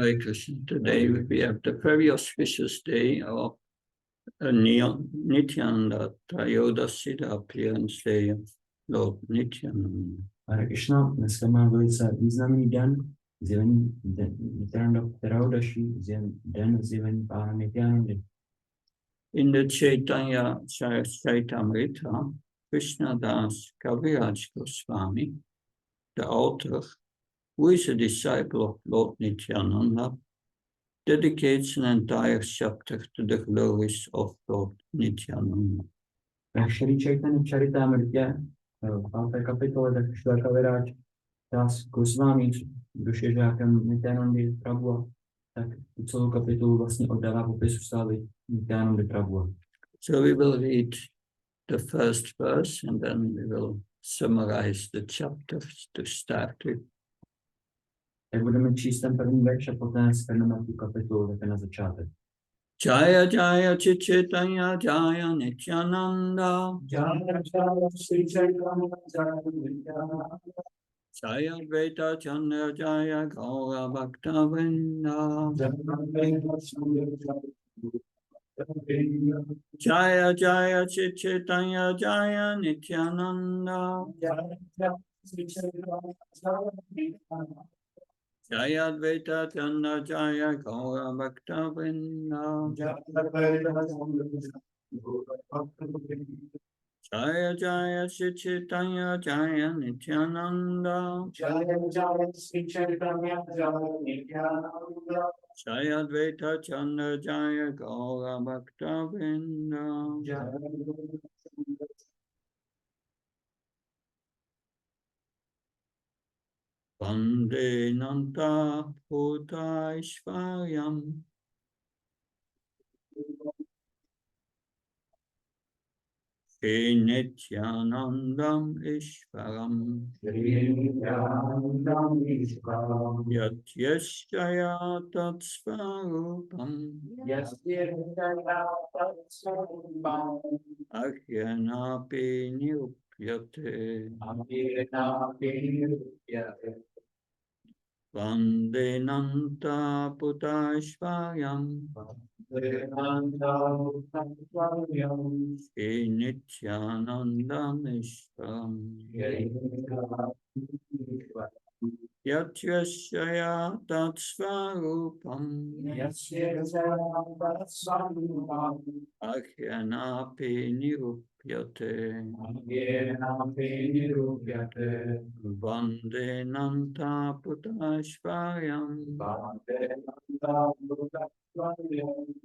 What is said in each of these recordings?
Hare Krishna. Today we have the very auspicious day of Nityananda, Trayodasi, the appearance day of Lord Nityananda. Hare Krishna, dneska má velice významný den, zjevení Nityananda Trayodasi, den zjevení Pána Nityanandy. In the Chaitanya Charitamrita, Krishna Das Kaviraj Goswami, the author, who is a disciple of Lord Nityananda, dedicates an entire chapter to the glories of Lord Nityananda. V Šri Chaitanya Charitamrtě, v 5. kapitole, tak Krishna Kaviraj Das Goswami, kdož je žákem Nityanandy Prabhu, tak celou kapitolu vlastně oddává popisu slávy Nityanandy Prabhu. So we will read the first verse and then we will summarize the chapters to start with. Tak budeme číst ten první verš a poté shrneme tu kapitolu také na začátek. Jaya Jaya Chaitanya Jaya Nityananda Jaya Jaya Sri Chaitanya Jaya Nityananda Jaya Advaita Chandra Jaya Gaura Bhakta Vrinda Jaya Jaya Chaitanya Jaya Nityananda Jaya Advaita Chandra Jaya Gaura Bhakta Vrinda Jaya Jaya Chaitanya Jaya Nityananda Jaya Jaya Sri Chaitanya Jaya Nityananda Jaya Advaita Chandra Jaya Gaura Bhakta Vrinda Vande Nanta Bhuta Ishvaryam Shri Nityanandam Ishvaram Yat Yashaya Tat Svarupam Ahyanapi Nirupyate Vande Nanta Bhuta Ishvaryam Shri Nityanandam Ishvaram Yat Yashaya Tat Svarupam Ahyanapi Nirupyate Vande Nanta Bhuta Ishvaryam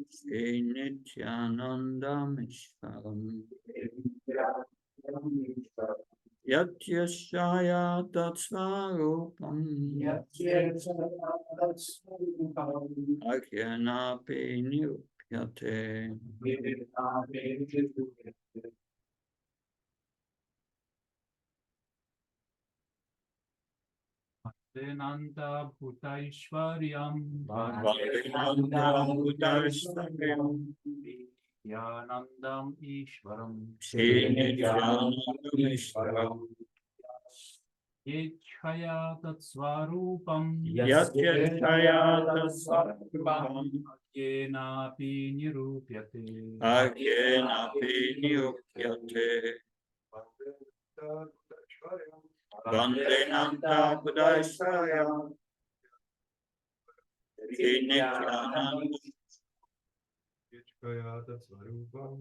Shri Nityanandam Ishvaram Yat Yashaya Tat Svarupam Ahyanapi Nirupyate Nityananda Bhuta Ishvaryam Nityanandam Ishvaram Shri Nityanandam Ishvaram Yechaya Tat Svarupam Yat Yashaya Tat Svarupam Yenapi Nirupyate Ahyanapi Nirupyate Vande Nanta Bhuta Ishvaryam Shri Nityanandam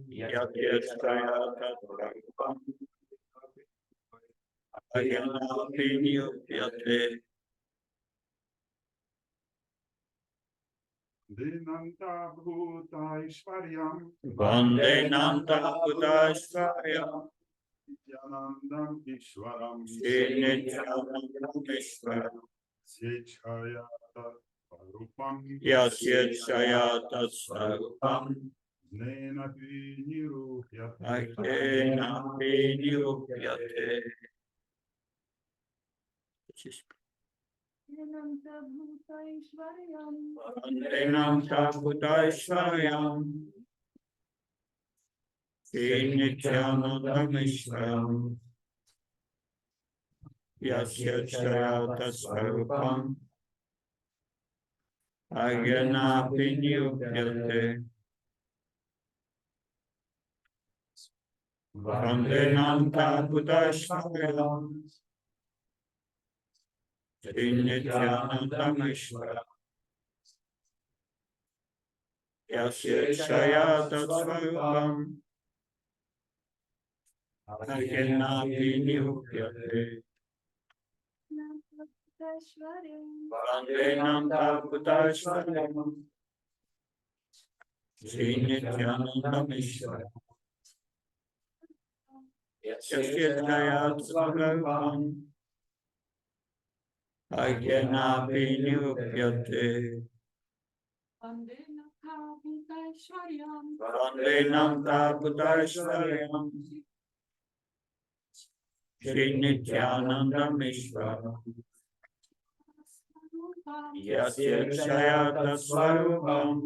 Yat Yashaya Tat Svarupam Ahyanapi Nirupyate Nanta Bhuta Ishvaryam Vande Nanta Bhuta Ishvaryam Nityanandam Ishvaram Shri Nityanandam Ishvaram Sechaya Svarupam Yat Yashaya Tat Svarupam Nenapi Nirupyate Ahyanapi Nirupyate Vande Nanta Bhuta Ishvaryam Shri Nityanandam Ishvaram Yasya Chaya Tasvarupam Agenapi nirupyate. Vandenanta Buddhashvaram. Shri Nityananda Mishra. Yasya Shaya Tatsvarupam. Agenapi nirupyate. Vandenanta Buddhashvaram. Shri Nityananda Mishra. Yasya Shaya Tatsvarupam. Agenapi nirupyate. Vandenanta Buddhashvaram. Shri Nityananda Mishra. Yasya Shaya Tatsvarupam.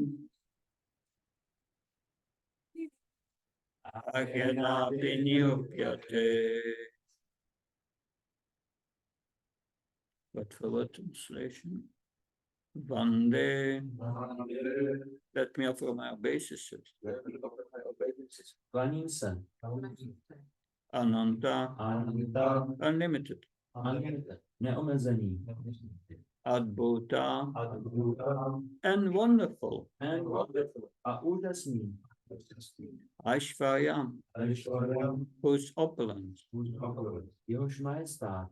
Agenapi nirupyate. What for what translation? Vande. Let me offer my obeisances. Klaním se. Ananta. Ananta. Unlimited. Unlimited. Neomezený. Adbhuta. Adbhuta. And wonderful. And wonderful. A úžasný. Aishvaryam. Aishvaryam. Whose opulence. Jehož majestát.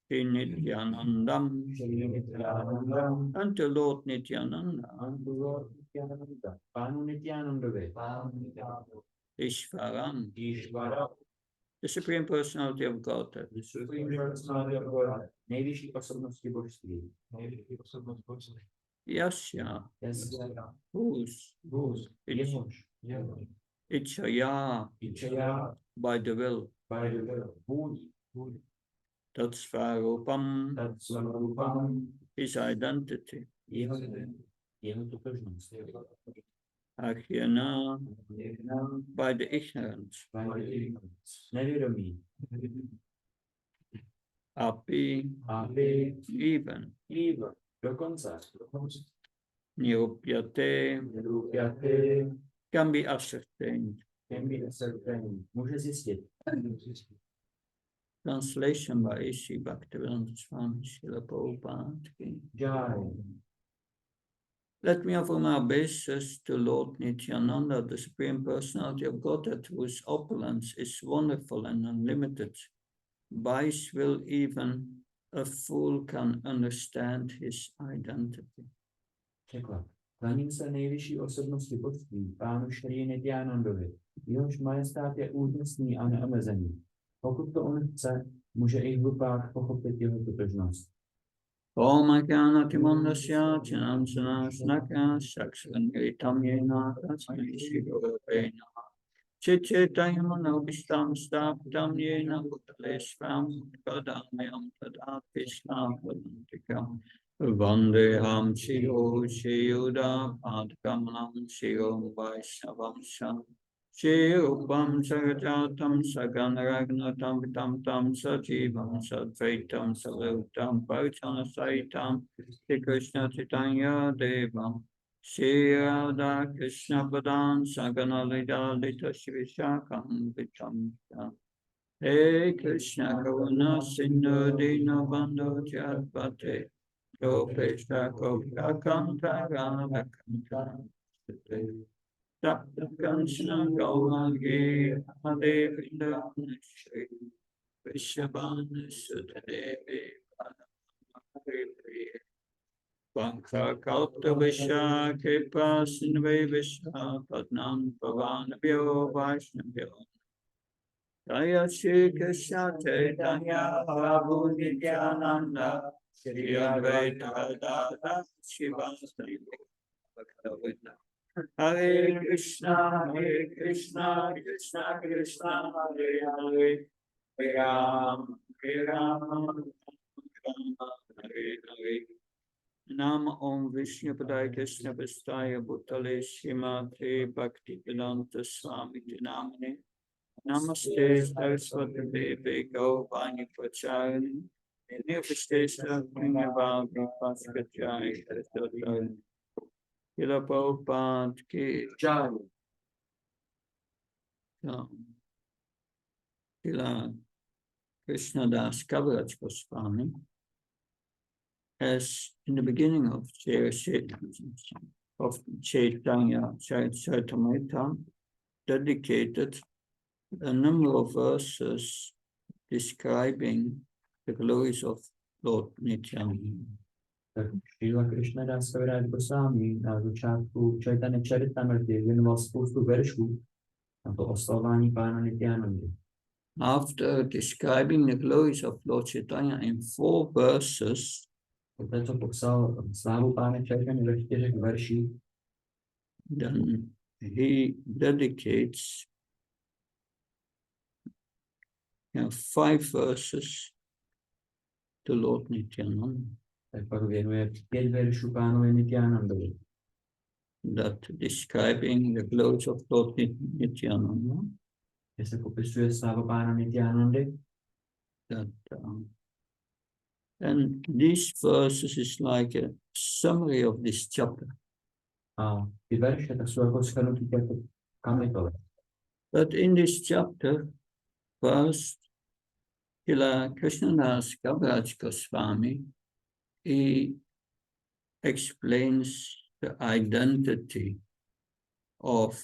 Shri Nityanandam. Shri Nityanandam. Unto Lord Nityananda. Unto Lord Nityananda. Pánu Nityanandovi. Ishvaram. Ishvara. The Supreme Personality of Godhead. The Supreme Personality of Godhead. Nejvyšší osobnosti božství. Yasya. Yasya. Whose. Jehož. Ichaya. Ichaya. By the will. By the will. Vůlí. Tatsvarupam. Tatsvarupam. His identity. Jeho totožnost. Ahyana. By the ignorance. By the ignorance. Nevědomí. Api. Aby. Even. Dokonce. Nirupyate. Nirupyate. Can be ascertained. Může zjistit. Translation by Sri Bhaktivedanta Swami Srila Prabhupada. Jai. Let me offer my obeisances to Lord Nityananda, the Supreme Personality of Godhead, whose opulence is wonderful and unlimited. By his will, even a fool can understand his identity. Překlad. Klaním se nejvyšší osobnosti božství, pánu Šrí Nityanandovi. Jehož majestát je úžasný a neomezený. Pokud to on chce, může i hlupák pochopit jeho totožnost. Om Jnanati Mandasya Chinamsana Snaka Saksangritam Yena Tasmai Shri Gurave Namah Chaitanya Manobishtam Staptam Yena Bhutale Kadamyam Tadat Vishna Vadantikam Vandeham Shiro Shiyuda Padkamanam Shiro Vaishnavam Sham Shirupam Sagajatam Saganaragnatam Vitam Tam Sajivam Sadvaitam Salutam Parichana Saitam Shri Krishna Chaitanya Devam Shri Radha Krishna Padan Saganalida Lita Shri Shakam Vitam Hey Krishna Karuna Sindhu Dina Bandhu Jadvate Gopeshta Kopta Kanta Radha Kanta Kanchana Gauranga Ade Vrindavaneshri Vishabhana Sutadevi Padamahari Pankha Kalpta Visha Kripa Sindhve Visha Padnam Pavanabhyo Vaishnavyo Jaya Shri Krishna Chaitanya Prabhu Nityananda Shri Advaita Gadadhar Shivasari Bhakta Hare Krishna, Krishna Krishna, Hare Hare, Hare Ram, Hare Ram, Hare Hare. Nam Om Vishnu Padaya Krishna Vastaya Bhutale Srimati Bhakti Vedanta Swami Namane. Namaste Saraswati Devi Gaurvani Pracharani. Nirvishesha Punyavadi Paskachai Krishnatai Kila Prabhupada Ki Jai. Kila Krishnadas Kaviraj Goswami, as in the beginning of Chaitanya Charitamrita, dedicated a number of verses describing the glories of Lord Nityananda. Tak Šrila Krishnadas Kaviraj Goswami na začátku Chaitanya Charitamrity věnoval spoustu veršů na to oslavování Pána Nityanandy. After describing the glories of Lord Chaitanya in 4 verses, Poté, co popsal slávu Pána Chaitanya ve 4 verších, then he dedicates 5 verses to Lord Nityananda. tak pak věnuje 5 veršů Pánovi Nityanandovi, That describing the glories of Lord Nityananda, kde se popisuje sláva Pána Nityanandy. that and these verses is like a summary of this chapter. A ty verše tak jsou jako shrnutí této kapitoly. But in this chapter, first, Srila Krishnadas Kaviraj Goswami, he explains the identity of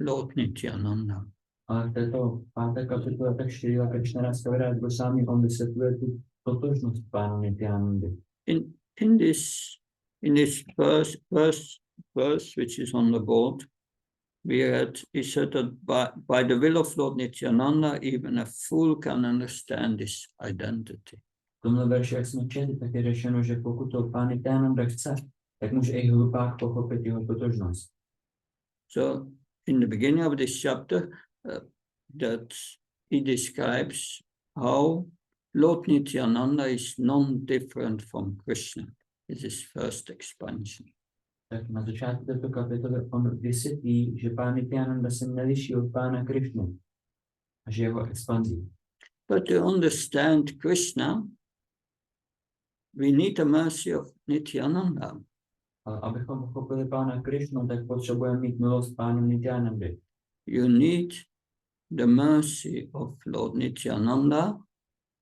Lord Nityananda. Ale v této 5. kapitole tak Šrila Krishnadas Kaviraj Goswami on vysvětluje tu totožnost Pána Nityanandy. In this verse, which is on the board, we read, he said that by the will of Lord Nityananda, even a fool can understand this identity. V tomhle verši, jak jsme četli, tak je řečeno, že pokud to Pán Nityananda chce, tak může i hlupák pochopit jeho totožnost. So in the beginning of this chapter, that he describes how Lord Nityananda is non-different from Krishna. This is first expansion. Tak na začátku této kapitoly on vysvětlí, že Pán Nityananda se neliší od Pána Krishny a že jeho expanzí. But to understand Krishna, we need the mercy of Nityananda. Ale abychom pochopili Pána Krishnu, tak potřebujeme mít milost Pána Nityanandy. You need the mercy of Lord Nityananda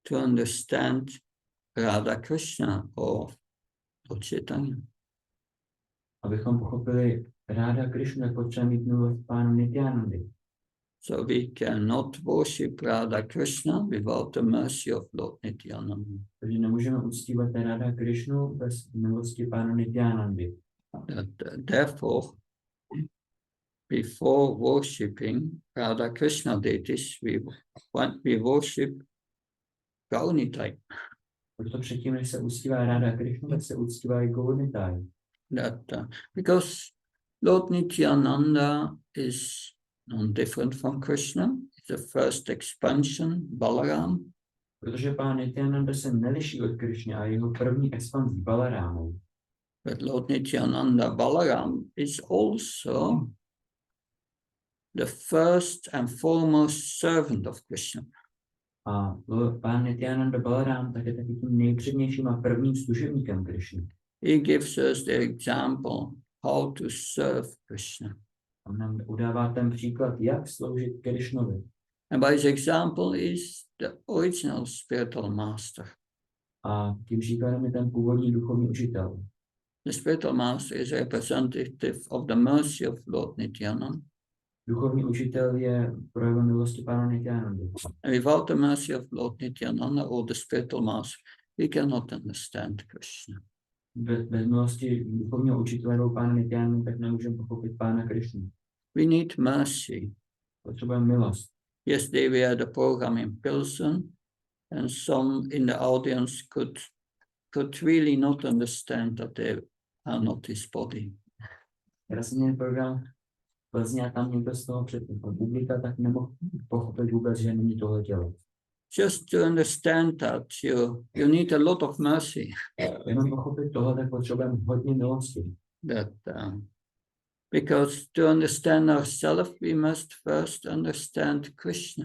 to understand Radha Krishna or Lord Chaitanya. Abychom pochopili Ráda Krishnu, tak potřebujeme mít milost Pána Nityanandy. So we cannot worship Radha Krishna without the mercy of Lord Nityananda. Takže nemůžeme uctívat Ráda Krishnu bez milosti Pána Nityanandy. Therefore, before worshipping Radha Krishna deities, we worship Gaunitai. Proto předtím, než se uctívá Ráda Krishnu, tak se uctívá i Gaunitai. Because Lord Nityananda is non-different from Krishna. It's the first expansion, Balaram. Protože Pán Nityananda se neliší od Krishny a jeho první expanzí Balarámou. But Lord Nityananda Balaram is also the first and foremost servant of Krishna. A Pán Nityananda Balaram tak je taky tím nejpřednějším a prvním služebníkem Krishny. He gives us the example how to serve Krishna. On nám udává ten příklad, jak sloužit Krishnovi. And by his example is the original spiritual master. A tím příkladem je ten původní duchovní učitel. The spiritual master is representative of the mercy of Lord Nityananda. Duchovní učitel je projevem milosti Pána Nityanandy. And without the mercy of Lord Nityananda or the spiritual master, we cannot understand Krishna. Bez milosti duchovního učitele nebo Pána Nityanandy, tak nemůžeme pochopit Pána Krishnu. We need mercy. Potřebujeme milost. Yesterday we had a program in Pilsen, and some in the audience could really not understand that they are not his body. Já jsem měl program Plzně a tam někdo z toho publika tak nemohl pochopit vůbec, že není tohle tělo. Just to understand that you need a lot of mercy. Jenom pochopit tohle, tak potřebujeme hodně milosti. That because to understand ourselves, we must first understand Krishna.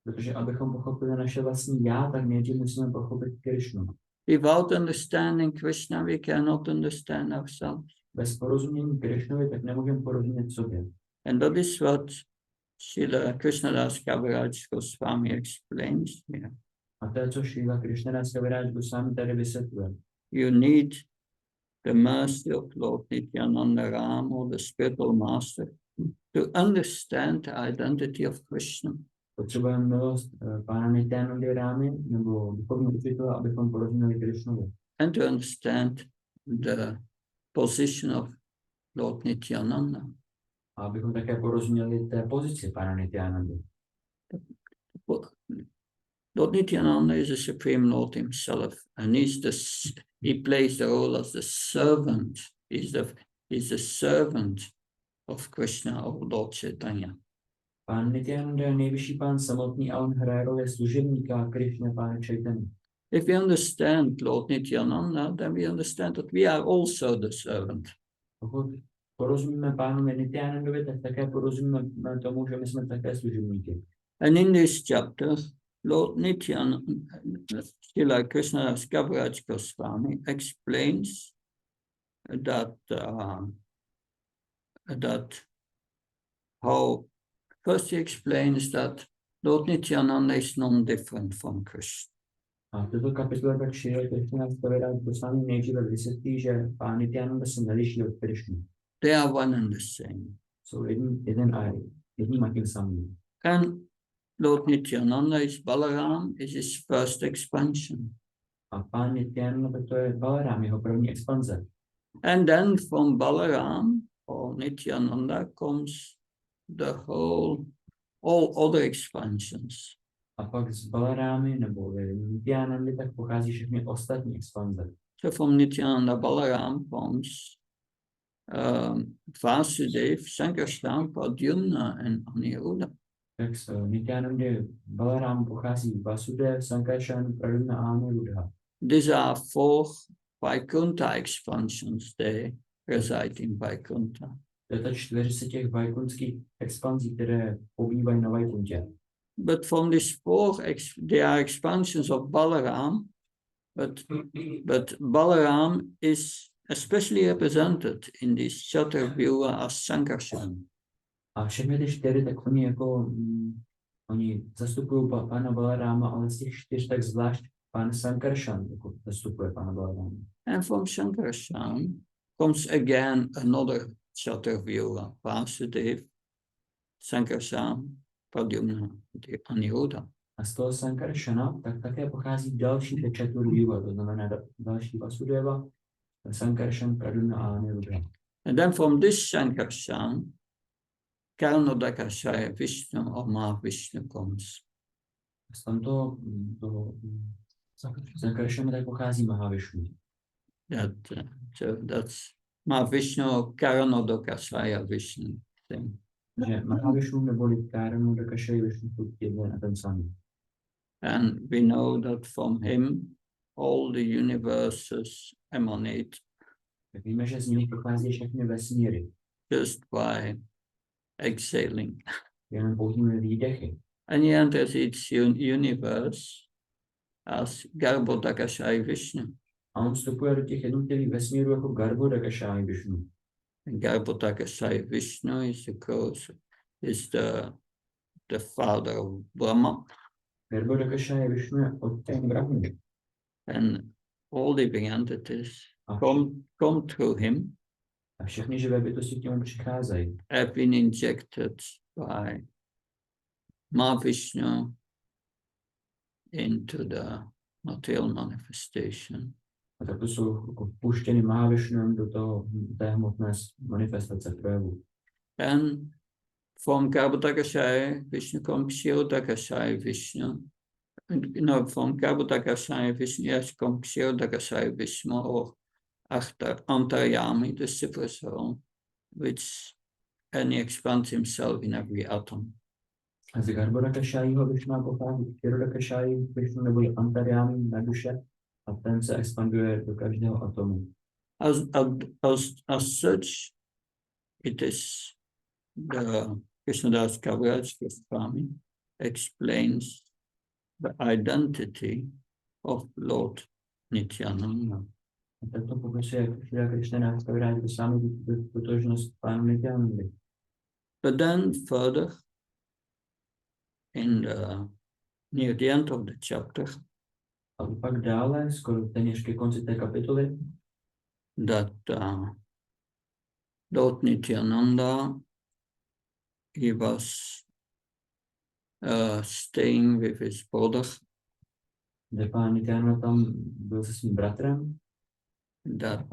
Protože abychom pochopili naše vlastní já, tak nejdřív musíme pochopit Krišnu. Without understanding Krishna, we cannot understand ourselves. Bez porozumění Krišnovi, tak nemůžeme porozumět sobě. And that is what Srila Krishnadas Kaviraj Goswami explains here. A to je, co Šrila Krišnadas Kaviraj Goswami tady vysvětluje. You need the mercy of Lord Nityananda Ram or the spiritual master to understand the identity of Krishna. Potřebujeme milost pána Nityanandy Rámy nebo duchovního učitele, abychom porozuměli Krišnovi. And to understand the position of Lord Nityananda. A abychom také porozuměli té pozici pána Nityanandy. Lord Nityananda is the Supreme Lord himself, and he plays the role as the servant. He's the servant of Krishna, of Lord Chaitanya. Pán Nityananda je nejvyšší pán samotný a on hraje roli služebníka Krišny, pána Chaitanya. If we understand Lord Nityananda, then we understand that we are also the servant. Pokud porozumíme pánu Nityanandovi, tak také porozumíme tomu, že my jsme také služebníky. And in this chapter, Lord Nityananda, Srila Krishnadas Kaviraj Goswami explains that how first he explains that Lord Nityananda is non-different from Krishna. A v této kapitole tak Srila Krishnadas Kaviraj Goswami nejdříve vysvětlí, že pán Nityananda se neliší od Krišny. They are one and the same. Jsou jedním a tím samým. And Lord Nityananda is Balaram, is his first expansion. A pán Nityananda, to je Balaram, jeho první expanze. And then from Balaram or Nityananda comes all other expansions. A pak z Balarámy nebo Nityanandy tak pochází všechny ostatní expanze. So from Nityananda Balaram comes Vasudev, Sankarshan, Pradyumna and Aniruddha. Tak z Nityanandy Balaram pochází Vasudev, Sankarshan, Pradyumna a Aniruddha. These are 4 Vaikuntha expansions. They reside in Vaikuntha. To je ta čtveřice těch vajkuntských expanzí, které pobývají na Vajkuntě. But from these 4, they are expansions of Balaram, but Balaram is especially represented in this Chaturvyuha as Sankarshan. A všechny ty 4, tak oni zastupují pána Balaráma, ale z těch 4 tak zvlášť pán Sankarshan jako zastupuje pána Balaráma. And from Sankarshan comes again another Chaturvyuha, Vasudev, Sankarshan, Pradyumna, Aniruddha. A z toho Sankarshana tak také pochází další Chaturvyuha, to znamená další Vasudeva, Sankarshan, Pradyumna a Aniruddha. And then from this Sankarshan, Karnodakashaya Vishnu or Mahavishnu comes. Z tamto Sankarshana tak pochází Mahavishnu. That's Mahavishnu Karnodakashaya Vishnu thing. Že Mahavishnu neboli Karnodakashaya Vishnu jsou jeden a ten samý. And we know that from him all the universes emanate. Tak víme, že z něj pochází všechny vesmíry. Just by exhaling. Jenom pouhými výdechy. And he enters each universe as Garbhodakashaya Vishnu. A on vstupuje do těch jednotlivých vesmírů jako Garbhodakashaya Vishnu. And Garbhodakashaya Vishnu is the father of Brahma. Garbhodakashaya Vishnu je otcem Brahmy. And all living entities come through him. A všechny živé bytosti k němu přicházejí. Have been injected by Mahavishnu into the material manifestation. A tak to jsou vpuštěny Mahavishnu do té hmotné manifestace projevu. And from Garbhodakashaya Vishnu comes Kshirodakashaya Vishnu. No, from Garbhodakashaya Vishnu, yes, comes Kshirodakashaya Vishnu or Antaryami, the super soul, which and he expands himself in every atom. A z Garbhodakashaya Vishnu pochází Kshirodakashaya Vishnu neboli Antaryami na duše a ten se expanduje do každého atomu. As such, it is the Krishnadas Kaviraj Goswami explains the identity of Lord Nityananda. A tak to popisuje, jak Šrila Krišna Kaviraja Goswami totožnost pánu Nityanandy. But then further, near the end of the chapter, A pak dále, skoro téměř ke konci té kapitoly, that Lord Nityananda, he was staying with his brother, kde pán Nityananda tam byl se svým bratrem, that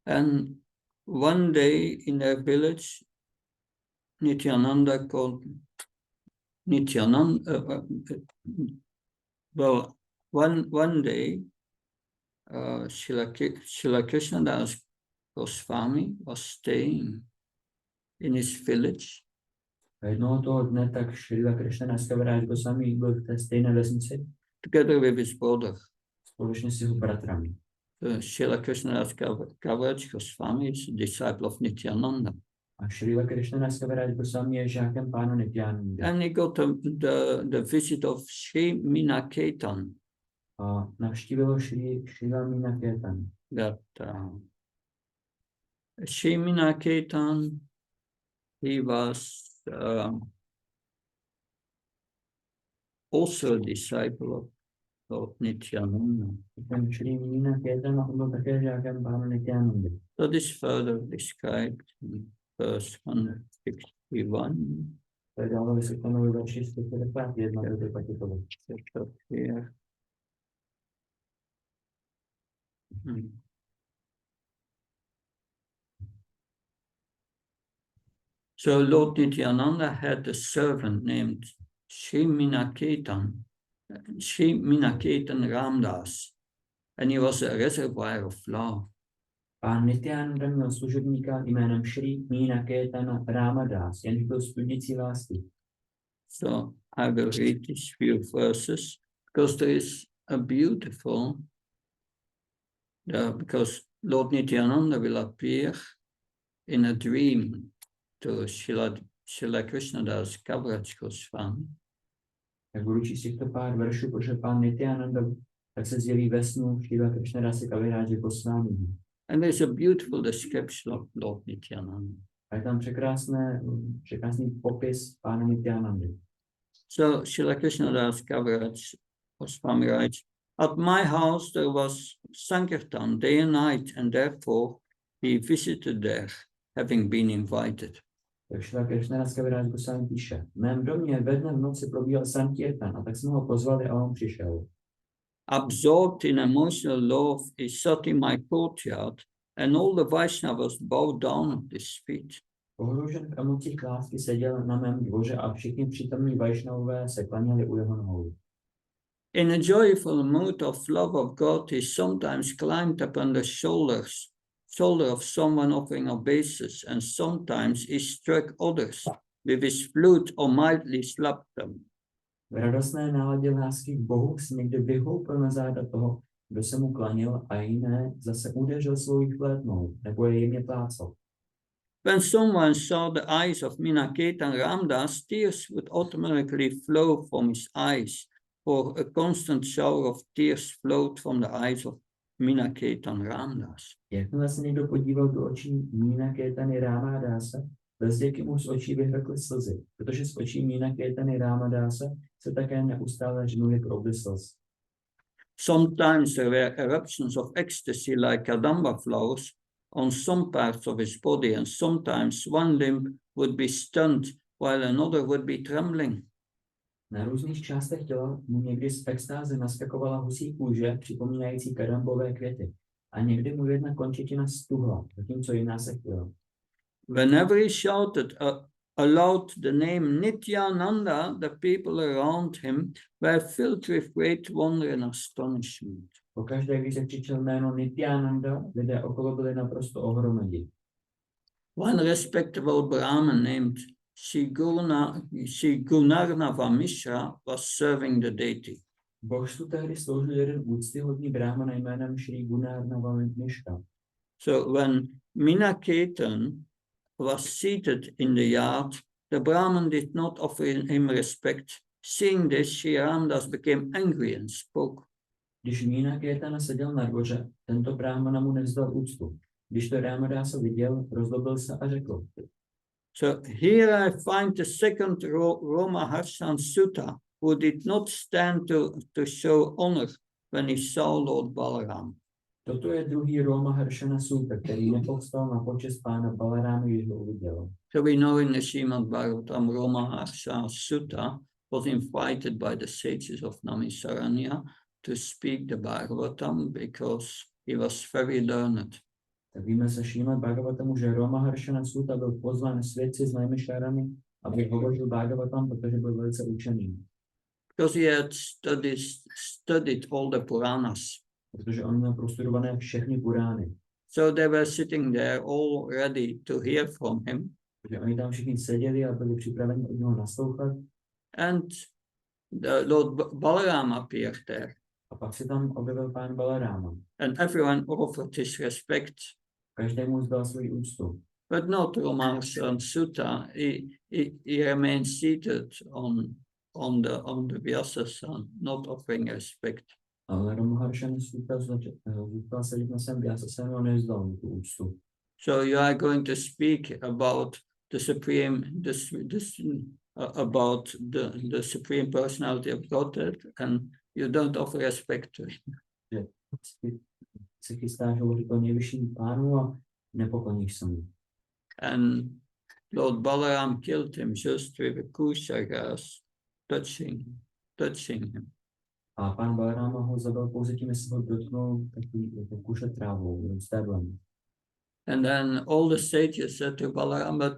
and one day in their village, Nityananda called Nityananda. Well, one day, Srila Krishnadas Goswami was staying in his village, a jednoho toho dne tak Šrila Krišna Kaviraja Goswami byl v té stejné vesnici together with his brother. společně s jeho bratrami. Srila Krishnadas Kaviraj Goswami is a disciple of Nityananda. A Šrila Krišna Kaviraja Goswami je žákem pána Nityanandy. And he got the visit of Sri Minaketan, A navštívilo Šrila Minaketan. that Sri Minaketan, he was also a disciple of Lord Nityananda. Ten Šri Minaketan, on byl také žákem pána Nityanandy. So this further described in verse 161. To je dále vysvětleno ve verši 151 do té kapitoly. Here. So Lord Nityananda had a servant named Sri Minaketan Ramdas, and he was a reservoir of love. Pán Nityananda měl služebníka jménem Šri Minaketana Ramadas, jenž byl studící lásky. So I will read these few verses because there is a beautiful, because Lord Nityananda will appear in a dream to Srila Krishnadas Kaviraj Goswami. Tak budu číst těchto pár veršů, protože pán Nityananda tak se zjeví ve snu Šrila Krishnadase Kaviraje Goswami. And there's a beautiful description of Lord Nityananda. A je tam překrásný popis pána Nityanandy. So Srila Krishnadas Kaviraj Goswami writes, at my house there was Sankirtan day and night, and therefore he visited there, having been invited. Tak Šrila Krishnadase Kaviraje Goswami píše, v mém domě ve dne v noci probíhal Sankirtan, a tak jsme ho pozvali a on přišel. Absorbed in emotional love, he sat in my courtyard, and all the Vaishnavas bowed down at his feet. Ohrožen v emocích lásky seděl na mém dvoře a všichni přítomní Vaishnavové se klaněli u jeho nohou. In a joyful mood of love of God, he sometimes climbed upon the shoulder of someone offering obeisance, and sometimes he struck others with his flute or mildly slapped them. V radostné náladě lásky k Bohu si někdy vyhoupil na záda toho, kdo se mu klanil, a jiné zase udeřil svou flétnou, nebo je jemně plácal. When someone saw the eyes of Minaketan Ramdas, tears would automatically flow from his eyes, for a constant shower of tears flowed from the eyes of Minaketan Ramdas. Jakmile se někdo podíval do očí Minaketany Ramadase, bez děky mu z očí vyhrkly slzy, protože z očí Minaketany Ramadase se také neustále žnuly proudy slz. Sometimes there were eruptions of ecstasy like kadamba flowers on some parts of his body, and sometimes one limb would be stunned while another would be trembling. Na různých částech těla mu někdy z extáze naskakovala husí kůže, připomínající kadambové květy, a někdy mu jedna končetina stuhla, zatímco jiná se chtěla. Whenever he shouted aloud the name Nityananda, the people around him were filled with great wonder and astonishment. Pokaždé, když se křičel jméno Nityananda, lidé okolo byli naprosto ohromeni. One respectable Brahmin named Gunarnava Mishra was serving the deity. Božstvu tehdy sloužil jeden úctyhodný brahmana jménem Šri Gunarnava Mishra. So when Minaketan was seated in the yard, the Brahmin did not offer him respect. Seeing this, Sri Ramdas became angry and spoke. Když Meenaketana seděl na dvoře, tento brahmana mu nevzdal úctu. Když to Rámadasa viděl, rozlobil se a řekl. So here I find the second Romaharshan Sutta, who did not stand to show honor when he saw Lord Balaram. Toto je druhý Romaharshana Sutta, který nepovstal na počest pána Balaráma, když ho uviděl. So we know in the Srimad Bhagavatam, Romaharshan Sutta was invited by the sages of Namisaranya to speak the Bhagavatam because he was very learned. Tak víme se Šrímad Bhagavatamu, že Romaharshana Sutta byl pozván svědci s Naimišárami, aby hovořil Bhagavatam, protože byl velice učený. Because he had studied all the Puranas. Protože on měl prostudované všechny Purány. So they were sitting there all ready to hear from him. Takže oni tam všichni seděli a byli připraveni od něho naslouchat. And the Lord Balaram appeared there. A pak se tam objevil pán Balarama. And everyone offered his respect. Každému zdal svůj úctu. But not Romaharshan Sutta. He remained seated on the Vyasasan, not offering respect. Ale Romaharshana Sutta zůstal sedět na svém Vyasasanu a nevzdal mu tu úctu. So you are going to speak about the supreme, about the supreme personality of Godhead, and you don't offer respect to him. Že se chystáš hovořit o nejvyšším pánu a nepokloníš se mu. And Lord Balaram killed him just with a kusha grass, touching him. A pán Balarama ho zabil pouze tím, že se ho dotknul takový jako kuše trávou, stéblem. And then all the sages said to Balaram, but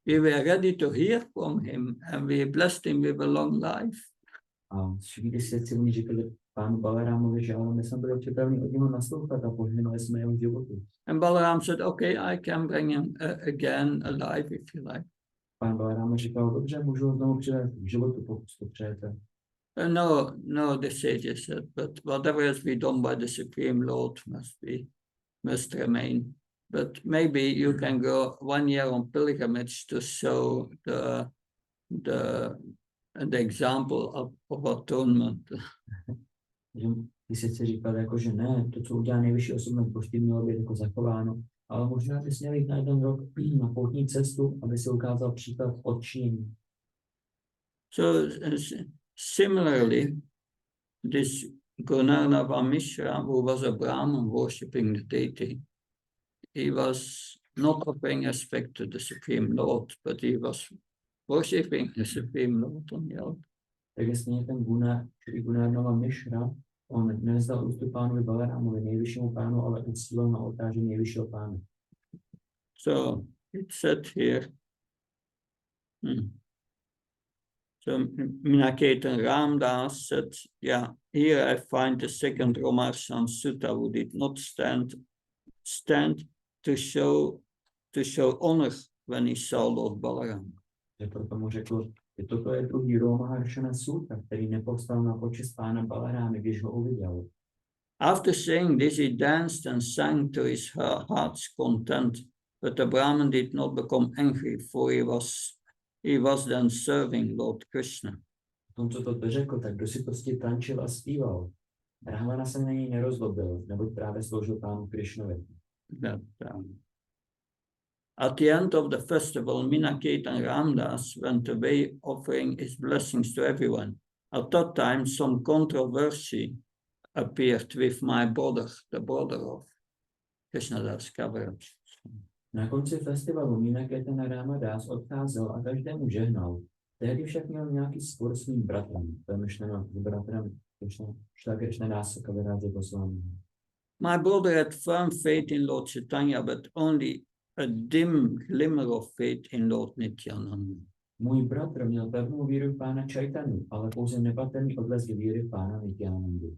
we were ready to hear from him, and we blessed him with a long life. A všichni svědci oni říkali pánu Balaramovi, že ale my jsme byli připraveni od něho naslouchat a požehnali jsme jeho životu. And Balaram said, okay, I can bring him again alive if you like. Pán Balarama říkal, dobře, můžu ho znovu přivést k životu, pokud to přejete. No, the sages said, but whatever has been done by the Supreme Lord must remain. But maybe you can go 1 year on pilgrimage to show the example of atonement. Ty si říkal, jako, že ne, to, co udělá nejvyšší osobnost božství, mělo být jako zachováno, ale možná bys měl jít na 1 rok na poutní cestu, aby se ukázal příklad odčinění. So similarly, this Gunarnava Mishra, who was a Brahmin worshipping the deity, he was not offering respect to the Supreme Lord, but he was worshipping the Supreme Lord on the altar. Takže stejně ten Gunarnava Mishra, on nevzdal úctu pánovi Balaramovi, nejvyššímu pánu, ale uctíval na oltáři nejvyššího pána. So it said here, so Meenaketana Ramdas said, yeah, here I find the second Romaharshan Sutta who did not stand to show honor when he saw Lord Balaram. Že proto mu řekl, že toto je druhý Romaharshana Sutta, který nepovstal na počest pána Balarámy, když ho uviděl. After saying this, he danced and sang to his heart's content, but the Brahmin did not become angry, for he was then serving Lord Krishna. V tom, co to řekl, tak do sytosti tančil a zpíval. Brahmana se na něj nerozlobil, neboť právě sloužil pánu Krishnovi. At the end of the festival, Meenaketana Ramdas went away offering his blessings to everyone. At that time, some controversy appeared with my brother, the brother of Krishnadas Kaviraj. Na konci festivalu Meenaketana Ramdas odcházel a každému žehnal. Tehdy však měl nějaký spor s mým bratrem, to je myšleno bratrem Krishnadasa Kaviraje Goswami. My brother had firm faith in Lord Chaitanya, but only a dim glimmer of faith in Lord Nityananda. Můj bratr měl pevnou víru v pána Chaitanu, ale pouze nepatrný odlesk víry v pána Nityanandu.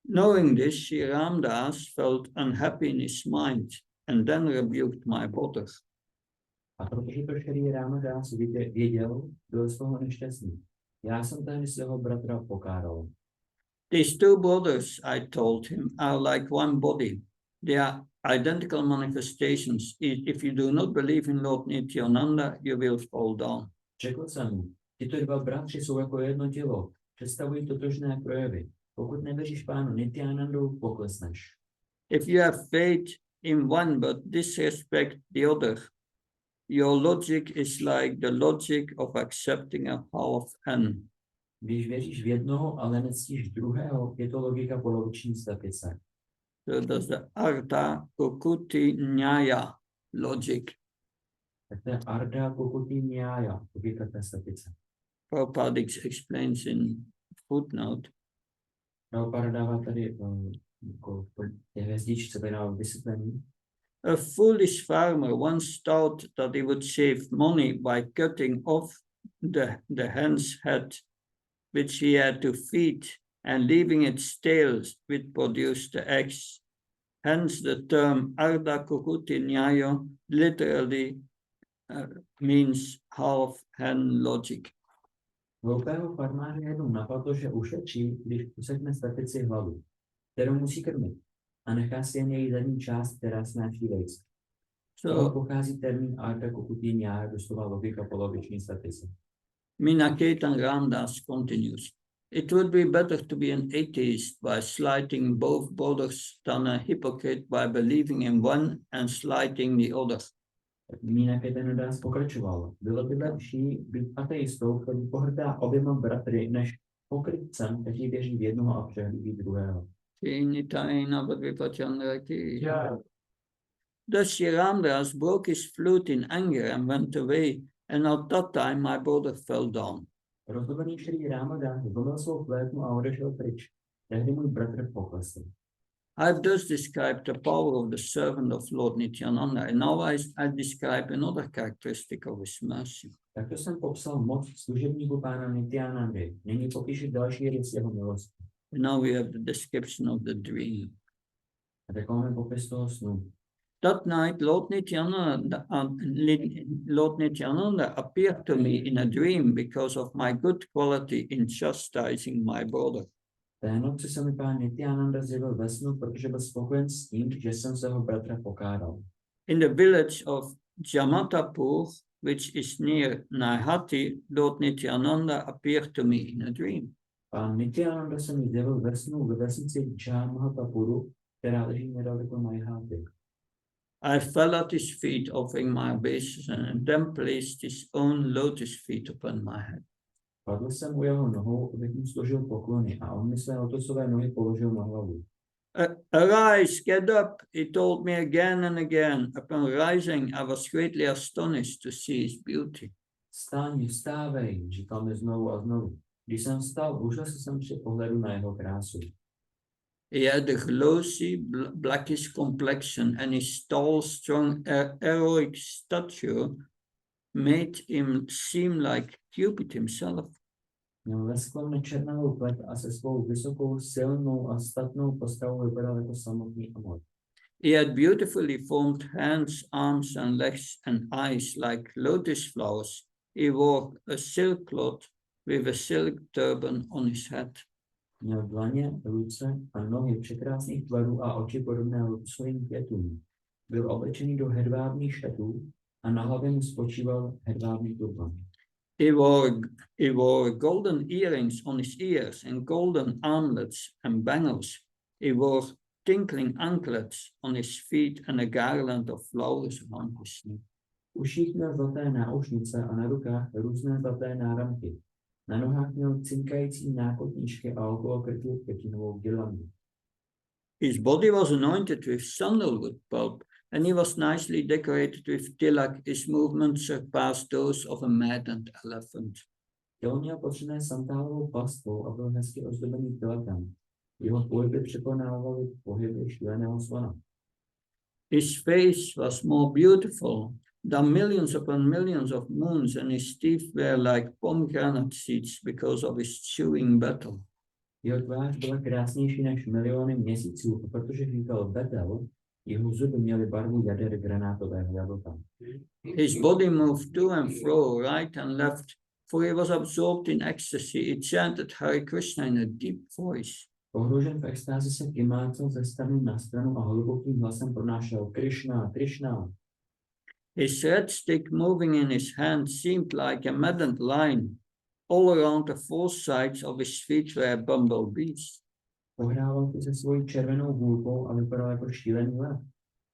Knowing this, Sri Ramdas felt unhappy in his mind and then rebuked my brother. A protože to Šri Ramdas věděl, byl z toho nešťastný. Já jsem tehdy svého bratra pokáral. These two brothers, I told him, are like one body. They are identical manifestations. If you do not believe in Lord Nityananda, you will fall down. Řekl jsem, tyto dva bratři jsou jako jedno tělo, představují totožné projevy. Pokud nevěříš pánu Nityanandu, poklesneš. If you have faith in one but disrespect the other, your logic is like the logic of accepting a half n. Když věříš v jednoho, ale nectíš druhého, je to logika poloviční statice. So that's the Artha Kukuti Nyaya logic. Tak to je Arda Kukuti Nyaya, logika té statice. Prabhupada explains in footnote. Prabhupada dává tady jako je hvězdičce, tady dává vysvětlení. A foolish farmer once thought that he would save money by cutting off the hen's head, which he had to feed, and leaving its tail, which produced the eggs. Hence the term Arda Kukuti Nyaya literally means half hen logic. Hloupého farmáře jednou napadlo, že ušetří, když usekne statici hlavu, kterou musí krmit, a nechá si jen její zadní část, která snáší vejce. Z toho pochází termín Arda Kukuti Nyaya, doslova logika poloviční statice. Minaketan Ramdas continues. It would be better to be an atheist by slighting both brothers than a hypocrite by believing in one and slighting the other. Nityananda pokračoval. Bylo by lepší být ateistou, který pohrdá oběma bratry, než pokrytcem, který věří v jednoho a přehlíží druhého. Thus Sri Ramdas broke his flute in anger and went away, and at that time my brother fell down. Rozdobený Sri Ramdas zlomil svou flétnu a odešel pryč. Tehdy můj bratr poklesl. I have thus described the power of the servant of Lord Nityananda, and now I describe another characteristic of his mercy. Takto jsem popsal moc služebníku pána Nityanandy. Nyní popíšu další rys jeho milosti. And now we have the description of the dream. A tak máme popis toho snu. That night, Lord Nityananda appeared to me in a dream because of my good quality in chastising my brother. Té noci se mi pán Nityananda zjevil ve snu, protože byl spokojen s tím, že jsem svého bratra pokádal. In the village of Jamatapur, which is near Naihati, Lord Nityananda appeared to me in a dream. Pán Nityananda se mi zjevil ve snu ve vesnici Jamatapuru, která leží nedaleko Naihati. I fell at his feet, offering my obeisance, and then placed his own lotus feet upon my head. Padl jsem u jeho nohou, abych mu složil poklony, a on mi své lotosové nohy položil na hlavu. Arise, get up, he told me again and again. Upon rising, I was greatly astonished to see his beauty. Vstaň, vstávej, říkal mi znovu a znovu. Když jsem vstal, užasl jsem při pohledu na jeho krásu. He had a glossy, blackish complexion, and his tall, strong, heroic stature made him seem like Cupid himself. Měl lesklou nečernou pleť a se svou vysokou, silnou a statnou postavou vypadal jako samotný Amor. He had beautifully formed hands, arms, and legs and eyes like lotus flowers. He wore a silk cloth with a silk turban on his head. Měl dlaně, ruce a nohy překrásných tvarů a oči podobné lotusovým květům. Byl oblečený do hedvábných šatů a na hlavě mu spočíval hedvábný turban. He wore golden earrings on his ears and golden armlets and bangles. He wore tinkling anklets on his feet and a garland of flowers around his neck. V uších měl zlaté náušnice a na rukách různé zlaté náramky. Na nohách měl cinkající nákotníčky a okolo krku květinovou girlandu. His body was anointed with sandalwood pulp, and he was nicely decorated with tilak. His movements surpassed those of a maddened elephant. Tělo měl potřené santálovou pastvou a byl hezky ozdobený tilakem. Jeho pohyby překonávaly pohyby šíleného slona. His face was more beautiful than millions upon millions of moons, and his teeth were like pomegranate seeds because of his chewing betel. Jeho tvář byla krásnější než miliony měsíců, protože říkal betel, jeho zuby měly barvu jader granátového jablka. His body moved to and fro, right and left, for he was absorbed in ecstasy. He chanted Hare Krishna in a deep voice. Pohroužen v extázi se kymácel ze strany na stranu a hlubokým hlasem pronášel Krishna, Krishna. His red stick moving in his hand seemed like a maddened lion. All around the four sides of his feet were bumblebees. Pohrával se svojí červenou hůlkou a vypadal jako šílený lev.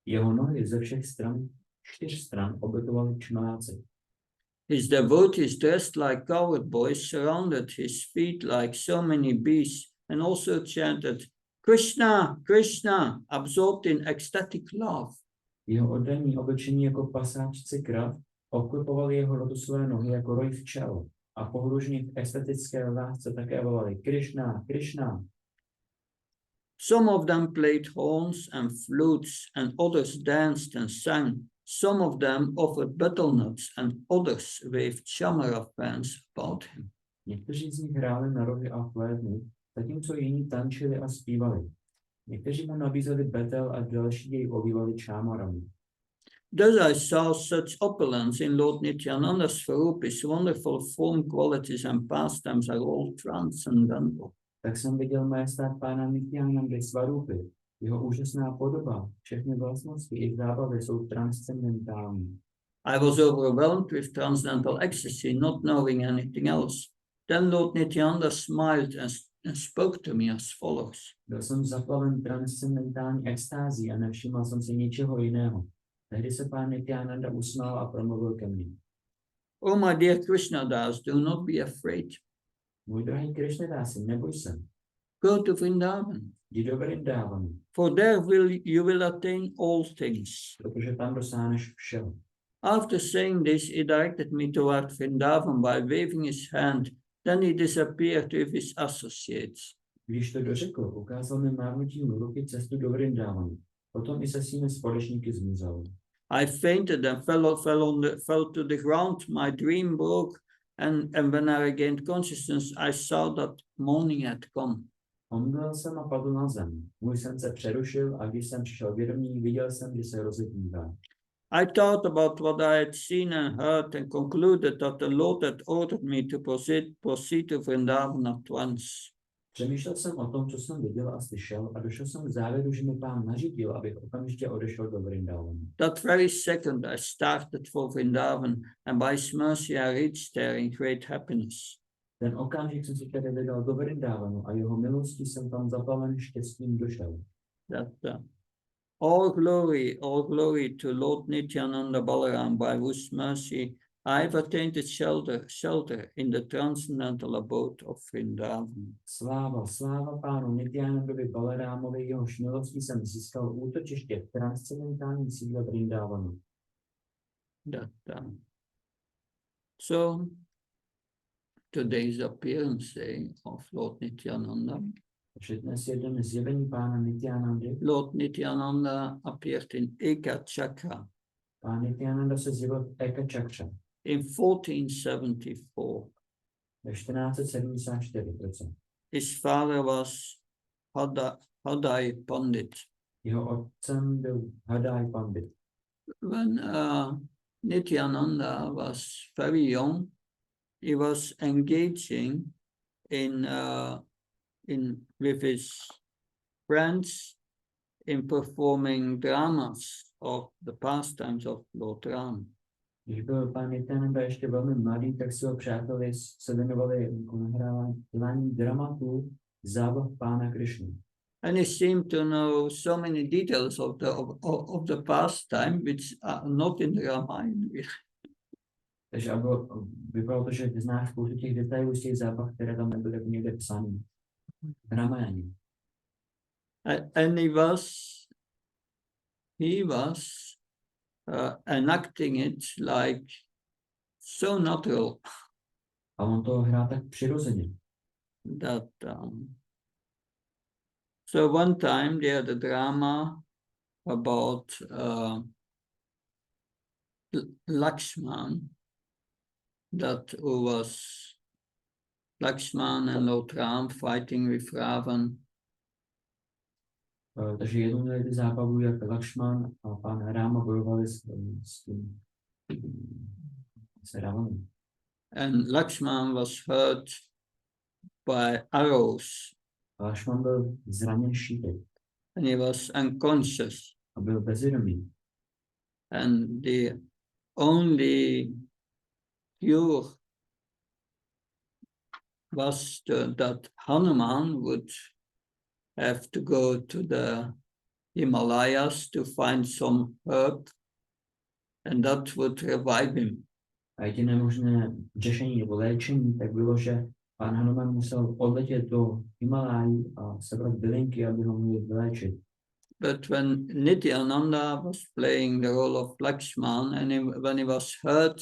Jeho nohy ze všech stran, 4 stran, obytovaly čmáci. His devotees dressed like cowboys surrounded his feet like so many bees and also chanted, Krishna, Krishna, absorbed in ecstatic love. Jeho oddaní oblečení jako pasáčci krav obklopovali jeho lotosové nohy jako roj včel a pohružní v estetické lásce také volali Krishna, Krishna. Some of them played horns and flutes, and others danced and sang. Some of them offered butternut, and others waved chamara fans about him. Někteří z nich hráli na rohy a flétny, zatímco jiní tančili a zpívali. Někteří mu nabízeli betel a další jej obývali čámarami. Thus I saw such opulence in Lord Nityananda's Swarup. His wonderful form, qualities, and pastimes are all transcendental. Tak jsem viděl majestát pána Nityanandy Svarupy. Jeho úžasná podoba, všechny vlastnosti i zábavy jsou transcendentální. I was overwhelmed with transcendental ecstasy, not knowing anything else. Then Lord Nityananda smiled and spoke to me as follows. Byl jsem zaplaven transcendentální extází a nevšiml jsem si ničeho jiného. Tehdy se pán Nityananda usmál a promluvil ke mně. Oh, my dear Krishnadas, do not be afraid. Můj drahý Krishnadási, neboj se. Go to Vrindavan, Jdi do Vrindávanu, for there you will attain all things. protože tam dosáhneš všeho. After saying this, he directed me toward Vrindavan by waving his hand. Then he disappeared with his associates. Když to dořekl, ukázal mi mávnutím ruky cestu do Vrindávanu. Potom i se svými společníky zmizel. I fainted and fell to the ground. My dream broke, and when I regained consciousness, I saw that morning had come. Omdlel jsem a padl na zem. Můj sen se přerušil a když jsem přišel vědomí, viděl jsem, že se rozedmívá. I thought about what I had seen and heard and concluded that the Lord had ordered me to proceed to Vrindavan at once. Přemýšlel jsem o tom, co jsem viděl a slyšel a došel jsem k závěru, že mi pán nařídil, abych okamžitě odešel do Vrindavanu. That very second I started for Vrindavan, and by his mercy I reached there in great happiness. Ten okamžik jsem si tedy vydal do Vrindavanu a jeho milostí jsem tam zaplaven štěstím došel. All glory to Lord Nityananda Balaram, by whose mercy I have attained its shelter in the transcendental abode of Vrindavan. Sláva, sláva pánu Nityanandovi Balarámovi, jehož milostí jsem získal útočiště v transcendentální sídle Vrindavanu. So, today's appearance day of Lord Nityananda. Takže dnes je den zjevení pána Nityanandy. Lord Nityananda appeared in Eka Chakra. Pán Nityananda se zjevil v Eka Chakra. In 1474. Ve 1474. His father was Hadai Pandit. Jeho otcem byl Hadai Pandit. When Nityananda was very young, he was engaging with his friends in performing dramas of the pastimes of Lord Ram. Když byl pán Nityananda ještě velmi mladý, tak si ho přátelé se věnovali nahrávání dramatů zábav pána Krišny. And he seemed to know so many details of the pastime which are not in the Ramayana. Takže vypadalo to, že znáš spoustu těch detailů z těch zábav, které tam nebyly někde psány v Ramayaně. And he was enacting it like so natural. A on to hrál tak přirozeně. So one time they had a drama about Lakshman, who was Lakshman and Lord Ram fighting with Ravan. Takže jednou měli ty zábavu, jak Lakshman a pán Rama bojovali s Ravanem. And Lakshman was hurt by arrows Lakšman byl zraněn šípek and he was unconscious. a byl bezvědomý. And the only cure was that Hanuman would have to go to the Himalayas to find some herb, and that would revive him. A jediné možné řešení nebo léčení tak bylo, že pán Hanuman musel odletět do Himalájí a sebrat bylinky, aby ho mohli vyléčit. But when Nityananda was playing the role of Lakshman, and when he was hurt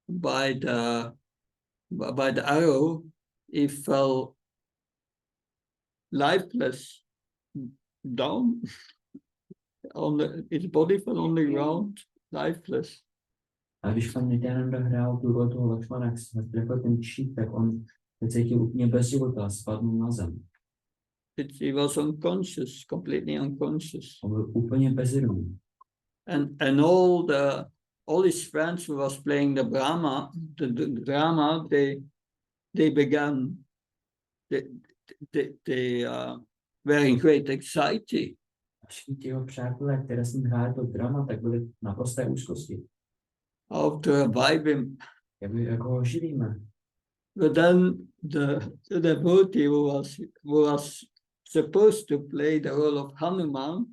by the arrow, he fell lifeless down. His body fell on the ground, lifeless. A když pan Nityananda hrál tu roli toho Lakšmana, jak se trefil ten šíp, tak on se cítil úplně bez života a spadl na zem. He was unconscious, completely unconscious. On byl úplně bezvědomý. And all his friends who was playing the drama, they began, they were in great anxiety. A všichni ti jeho přátelé, které s ním hráli to drama, tak byli na prosté úzkosti. How to revive him. Jak ho oživíme. But then the devotee who was supposed to play the role of Hanuman,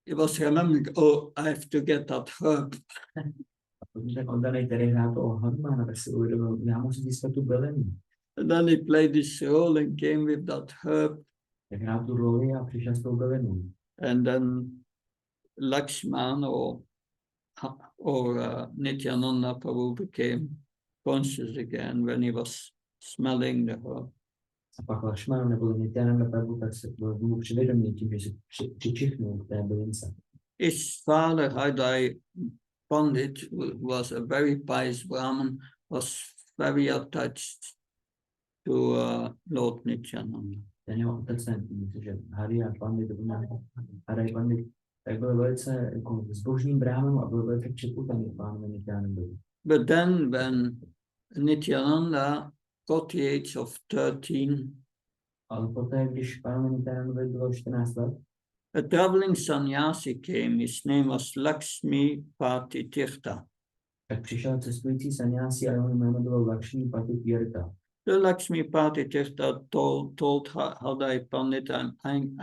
he was remembering, oh, I have to get that herb. A potom ten oddaný, který hrál toho Hanumana, tak si uvědomil, já musím získat tu bylinu. And then he played this role and came with that herb. Tak hrál tu roli a přišel s tou bylinou. And then Lakshman or Nityananda Prabhu became conscious again when he was smelling the herb. A pak Lakšman nebo Nityananda Prabhu, tak se byl přivědomý tím, že se přičichnul k té bylince. His father, Hadai Pandit, was a very pious Brahmin, was very attached to Lord Nityananda. Ten jeho otec, myslím, že Hadai Pandit, tak byl velice jako zbožným brámem a byl velice připutaný pánu Nityanandovi. But then when Nityananda got the age of 13, Ale poté, když pánu Nityanandovi bylo 14 let, a traveling sannyasi came. His name was Lakshmi Pati Tirtha. tak přišel cestující sannyasi a jeho jméno bylo Lakshmi Pati Tirtha. The Lakshmi Pati Tirtha told Hadai Pandit,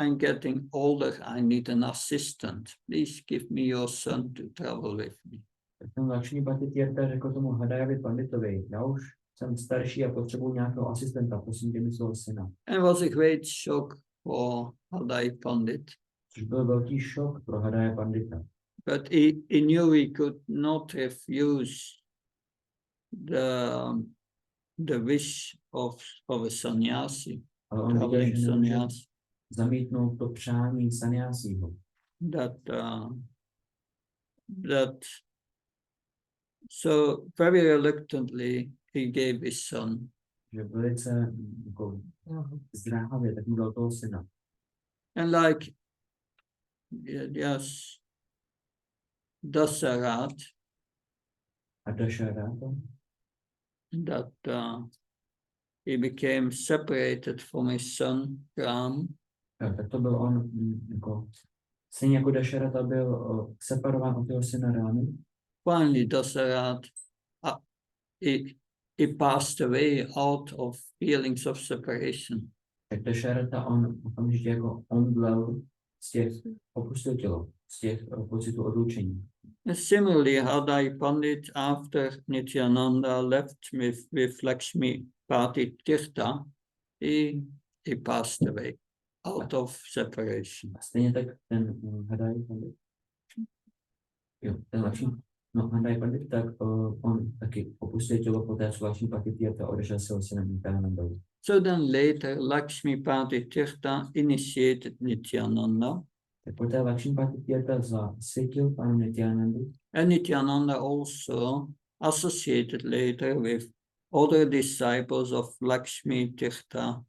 I'm getting older, I need an assistant. Please give me your son to travel with me. Tak ten Lakshmi Pati Tirtha řekl tomu Hadajovi Panditovi, já už jsem starší a potřebuji nějakého asistenta, prosím tě mi svého syna. And it was a great shock for Hadai Pandit. Což byl velký šok pro Hadaje Pandita. But he knew he could not refuse the wish of a sannyasi, Ale on viděl, traveling že nemůže sannyasi, zamítnout to přání sannyasího. that so very reluctantly he gave his son. Že velice jako zdráhavě, tak mu dal toho syna. And like, yes, Dasarat, A Dašarata, that he became separated from his son Ram, tak to byl on, jako, stejně jako Dašarata byl separován od jeho syna Rámy. finally Dasarat, he passed away out of feelings of separation. Tak Dašarata on okamžitě jako omdlel z těch, opustil tělo, z těch pocitů odloučení. And similarly, Hadai Pandit, after Nityananda left with Lakshmi Pati Tirtha, he passed away out of separation. A stejně tak ten Hadaj Pandit, ten Lakshmi, Hadaj Pandit, tak on taky opustil tělo poté, co Lakshmi Pati Tirtha odešel se synem Nityanandovi. So then later, Lakshmi Pati Tirtha initiated Nityananda, Tak poté Lakshmi Pati Tirtha zasvětil pánu Nityanandu. and Nityananda also associated later with other disciples of Lakshmi Tirtha,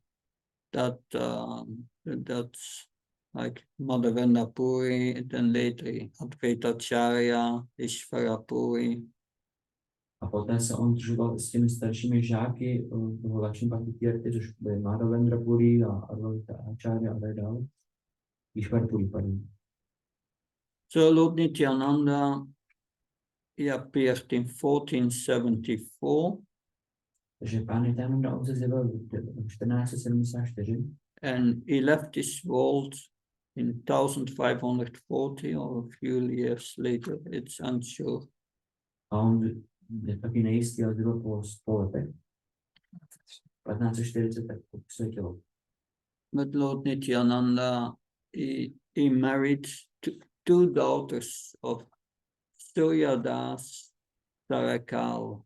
that's like Madhavendra Puri, then later Advaitacharya, Ishvara Puri. A poté se on združoval s těmi staršími žáky toho Lakšmipati, což byly Madhavendra Puri a Advaita Acharya a tak dále. Ishwar Puri, pardon. So Lord Nityananda, he appeared in 1474 Takže pán Nityananda, on se zjevil v 1474 and he left this world in 1540 or a few years later, it's unsure. a on je taky nejistý, ale bylo po letech. 1540 tak posvětilo. But Lord Nityananda, he married two daughters of Suryadas Sarakal.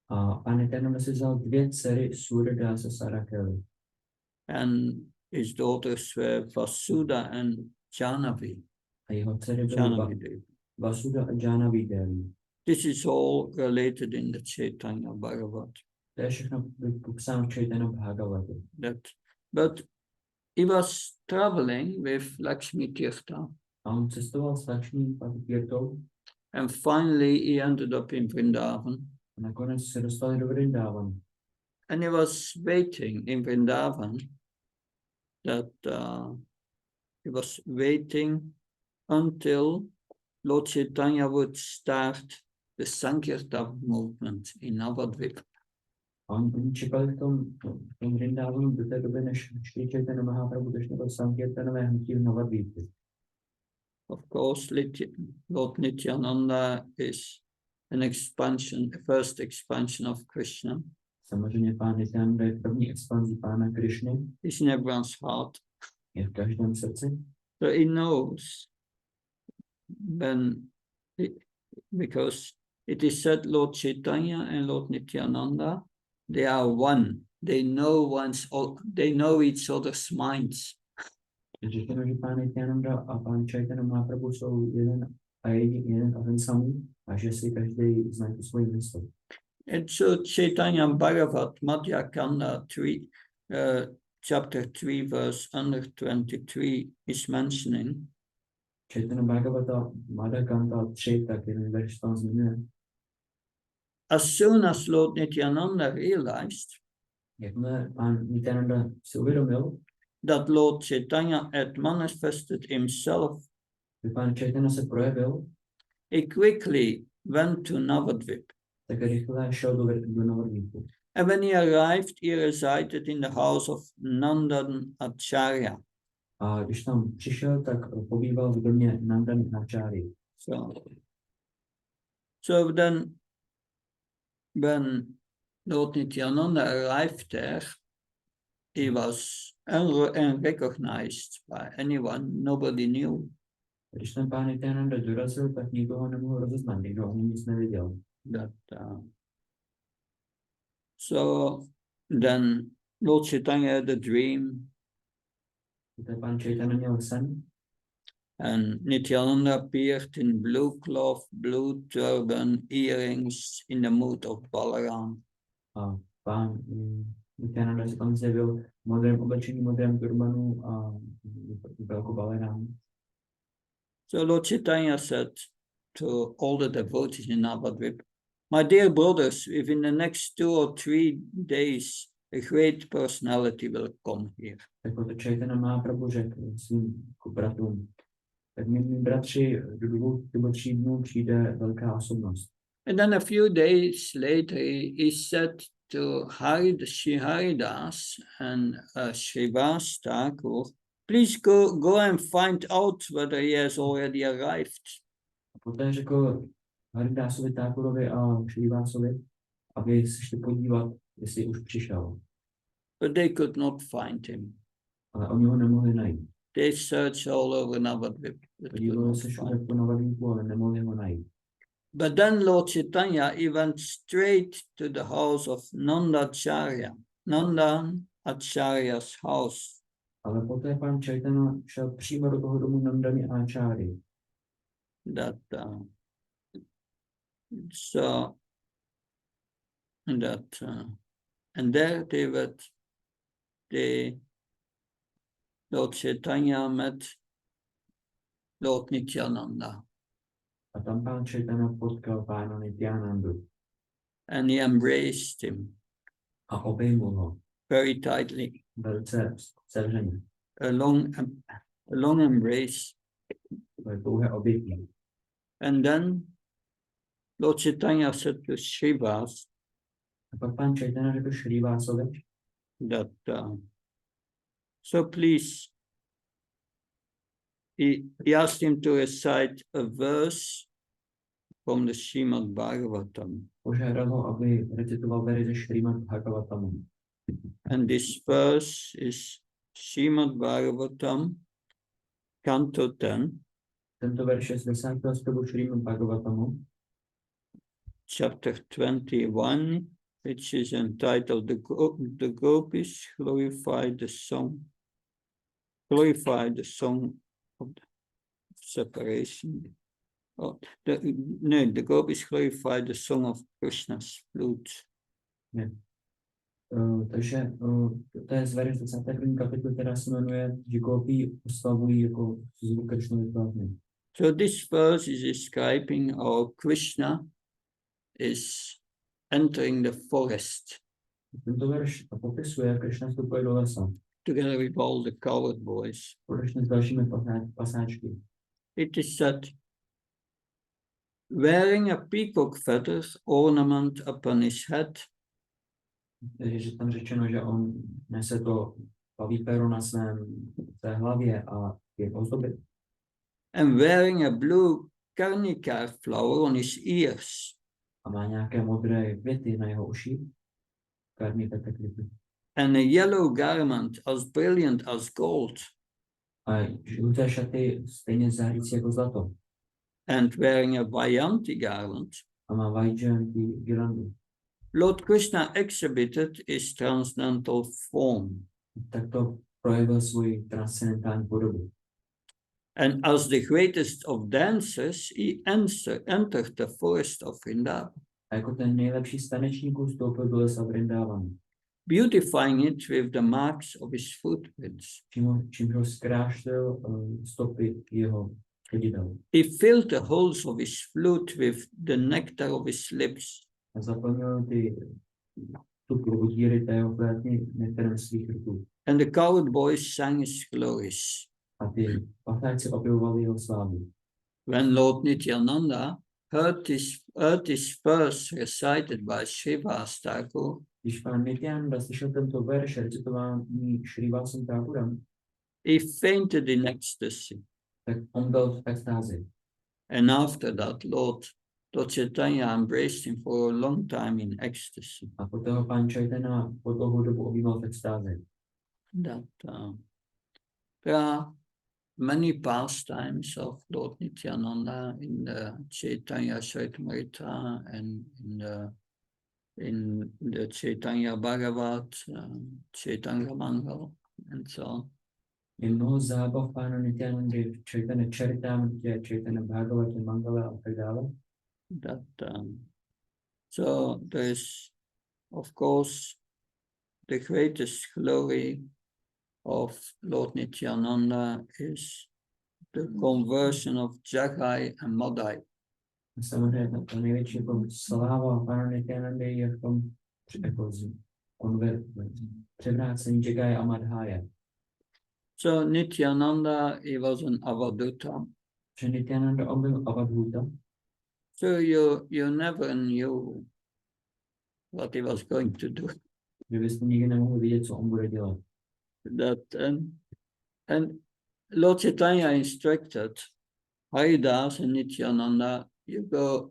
A pán Nityananda si vzal dvě dcery Suryadasa a Sarakali. And his daughters were Vasuda and Janavi. A jeho dcery byly Janavi Devi. Vasuda a Janavi Devi. This is all related in the Chaitanya Bhagavat. To je všechno popsáno v Chaitanya Bhagavata. But he was traveling with Lakshmi Tirtha, A on cestoval s Lakshmi Tirthou and finally he ended up in Vrindavan. a nakonec se dostali do Vrindavanu. And he was waiting in Vrindavan that he was waiting until Lord Chaitanya would start the Sankirtan movement in Navadvip. A oni čekali v tom Vrindavanu do té doby, než Šri Chaitanya Mahaprabhu došlo do Sankirtanové hnutí v Navadvipu. Of course, Lord Nityananda is an expansion, the first expansion of Krishna. Samozřejmě pán Nityananda je první expanzí pána Krišny, It's in everyone's heart. je v každém srdci. So he knows because it is said Lord Chaitanya and Lord Nityananda, they are one. They know each other's minds. Je řečeno, že pán Nityananda a pán Chaitanya Mahaprabhu jsou jeden a ten samý a že si každý zná tu svoji mysl. And so Chaitanya Bhagavat Madhya Kanda 3, chapter 3, verse 123 is mentioning Chaitanya Bhagavata Madhya Kanda 3, tak jeden verš tam zmiňuje. as soon as Lord Nityananda realized Jakmile pán Nityananda si uvědomil, that Lord Chaitanya had manifested himself, že pán Chaitanya se projevil, he quickly went to Navadvip. tak rychle šel do Navadvipu. And when he arrived, he resided in the house of Nandan Acharya. A když tam přišel, tak pobýval v domě Nandan Acharya. So then, when Lord Nityananda arrived there, he was unrecognized by anyone. Nobody knew Když ten pán Nityananda dorazil, tak nikoho nemohl rozeznat, nikdo o něm nic nevěděl. that. So then Lord Chaitanya had a dream, Ten pán Chaitanya měl sen and Nityananda appeared in blue cloth, blue turban, earrings, in the mood of Balaram. a pán Nityananda se tam zjevil v modrém oblečení, modrém turbanu a velkou balerám. So Lord Chaitanya said to all the devotees in Navadvip, my dear brothers, within the next 2 or 3 days, a great personality will come here. Tak proto Chaitanya Mahaprabhu řekl svým bratům, tak mý bratři, do 2 nebo 3 dnů přijde velká osobnost. And then a few days later, he said to Sri Haridas and Srivas Thakur, please go and find out whether he has already arrived. A poté řekl Haridasovi Thakurovi a Srivasovi, aby se šli podívat, jestli už přišel. But they could not find him. Ale oni ho nemohli najít. They searched all over Navadvip. but could Podívali not se find všude po Navadvipu, ale nemohli ho najít. But then Lord Chaitanya, he went straight to the house of Nandan Acharya's house. Ale poté pán Chaitanya šel přímo do toho domu Nandany Acharya. And there Lord Chaitanya met Lord Nityananda. A tam pán Chaitanya potkal pána Nityanandu. and he embraced him a obejmul ho very tightly. velice sevřeně. A long embrace. To je dlouhé obětí. And then Lord Chaitanya said to Srivas A pak pán Chaitanya řekl Šrývásovi, that, so please, he asked him to recite a verse from the Srimad Bhagavatam. požádal ho, aby recitoval verš ze Šrýmad Bhagavatamu. And this verse is Srimad Bhagavatam, Canto 10, Tento verš je z 10. zpěvu Šrýmad Bhagavatamu, chapter 21, which is entitled The Gopis Glorify the Song of the Separation. The Gopis glorify the song of Krishna's flute. Takže to je z verš 21. kapitoly, která se jmenuje, že Gopí oslavují jako zvuk Kršnovy plavny. So this verse is describing how Krishna is entering the forest Tento verš popisuje, jak Kršna vstupuje do lesa, together with all the cowherd boys. společně s dalšími pasáčky. It is said, wearing a peacock feather ornament upon his head, Takže tam řečeno, že on nese to paví pero na své hlavě a je ozdoby. and wearing a blue karnika flower on his ears. A má nějaké modré květy na jeho uši. Karmí petekliky. And a yellow garment as brilliant as gold, A žluté šaty stejně zářící jako zlato. and wearing a Vayanti garland. A má vajžantý girlandu. Lord Krishna exhibited his transcendental form, Tak to projevil svůj transcendentální podobu. and as the greatest of dancers, he entered the forest of Vrindavan, A jako ten nejlepší z tanečníků vstoupil do lesa Vrindávanu. beautifying it with the marks of his footprints. Čímž ho zkrášlil stopy jeho chodidel. He filled the holes of his flute with the nectar of his lips, A zaplnil tu průvodíry té jeho flétny nektarem svých rtů. and the cowherd boys sang his glories. A ty pasáčci objevovali jeho slávu. When Lord Nityananda heard this verse recited by Srivas Thakur, Když pán Nityananda slyšel tento verš recitovaný Šrývásem Thakurem, he fainted in ecstasy. tak on byl v extázi. And after that, Lord Chaitanya embraced him for a long time in ecstasy. A poté ho pán Chaitanya po dlouhou dobu objímal v extázi. That there are many pastimes of Lord Nityananda in the Chaitanya Charitamrita and in the Chaitanya Bhagavat, Chaitanya Mangal, and so on. Je mnoho zábav pána Nityanandy v Chaitanya Charitamrtě, Chaitanya Bhagavatě, Mangale a tak dále. That so there is, of course, the greatest glory of Lord Nityananda is the conversion of Jagai and Madai. Samozřejmě ta největší jako sláva pána Nityanandy je v tom jako převrácení Jagaya a Madhaya. So Nityananda, he was an avaduta. Že Nityananda on byl avadhuta, So you never knew what he was going to do. že byste nikdy nemohli vidět, co on bude dělat. That and Lord Chaitanya instructed Haridas and Nityananda, you go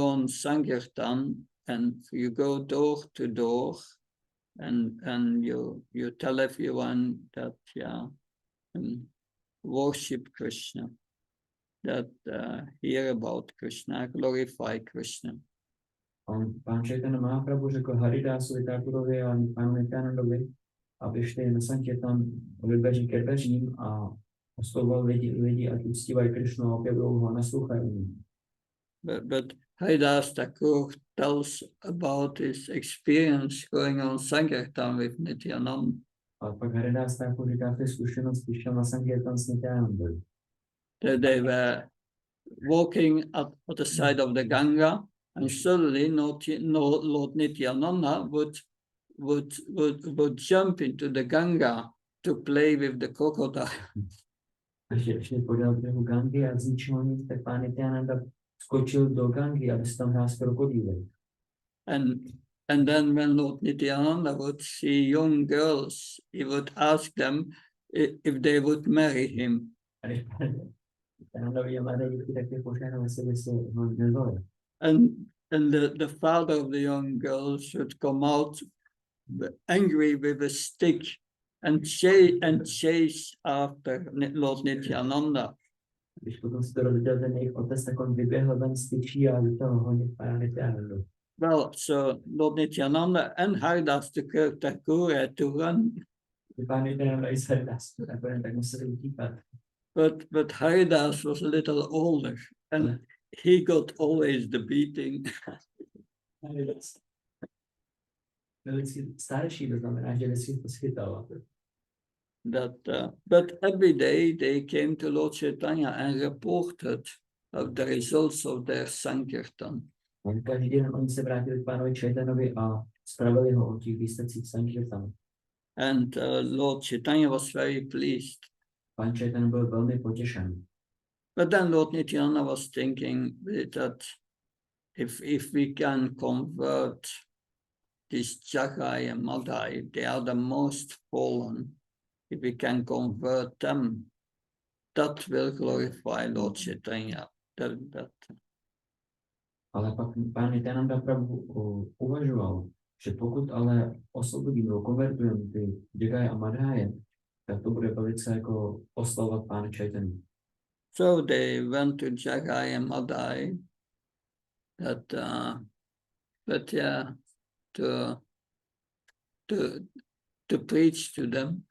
on Sankirtan and you go door to door and you tell everyone that worship Krishna, that hear about Krishna, glorify Krishna. Pán Chaitanya Mahaprabhu řekl Haridásovi, Thakurovi a pánu Nityanandovi, aby šli na Sankirtan od dveří ke dveřím a oslovoval lidi, ať uctívají Krishnu a objevují ho a naslouchají. But Haridas Thakur tells about his experience going on Sankirtan with Nityananda. A pak Haridas Thakur říká ty zkušenosti, když šel na Sankirtan s Nityanandou. That they were walking at the side of the Ganga, and suddenly Lord Nityananda would jump into the Ganga to play with the crocodile. A šli podél břehu Gangy a z ničeho nic, tak pán Nityananda skočil do Gangy, aby se tam hrál s krokodýly. And then when Lord Nityananda would see young girls, he would ask them if they would marry him. A když pán Nityananda viděl mladé děti, tak je požádal, jestli by se ho nezvolil. And the father of the young girls would come out angry with a stick and chase after Lord Nityananda. Když potom se to dozvěděl ten jejich otec, tak on vyběhl ven z tyčí a začal honit pána Nityanandu. Well, so Lord Nityananda and Haridas the Thakur had to run, Pán Nityananda i Haridas nakonec tak museli utíkat. but Haridas was a little older and he got always the beating. Haridas byl vždycky starší, to znamená, že vždycky to schytal. But every day they came to Lord Chaitanya and reported of the results of their Sankirtan. Každý den oni se vrátili k pánovi Chaitanovi a spravili ho o těch výsledcích Sankirtanu. And Lord Chaitanya was very pleased. Pán Chaitanya byl velmi potěšen. But then Lord Nityananda was thinking that if we can convert this Jagai and Madai, they are the most fallen. If we can convert them, that will glorify Lord Chaitanya. Ale pak pán Nityananda Prabhu uvažoval, že pokud ale osvobodíme nebo konvertujeme ty Jagai a Madhaje, tak to bude velice jako oslavovat pána Chaitanya. So they went to Jagai and Madai, to preach to them.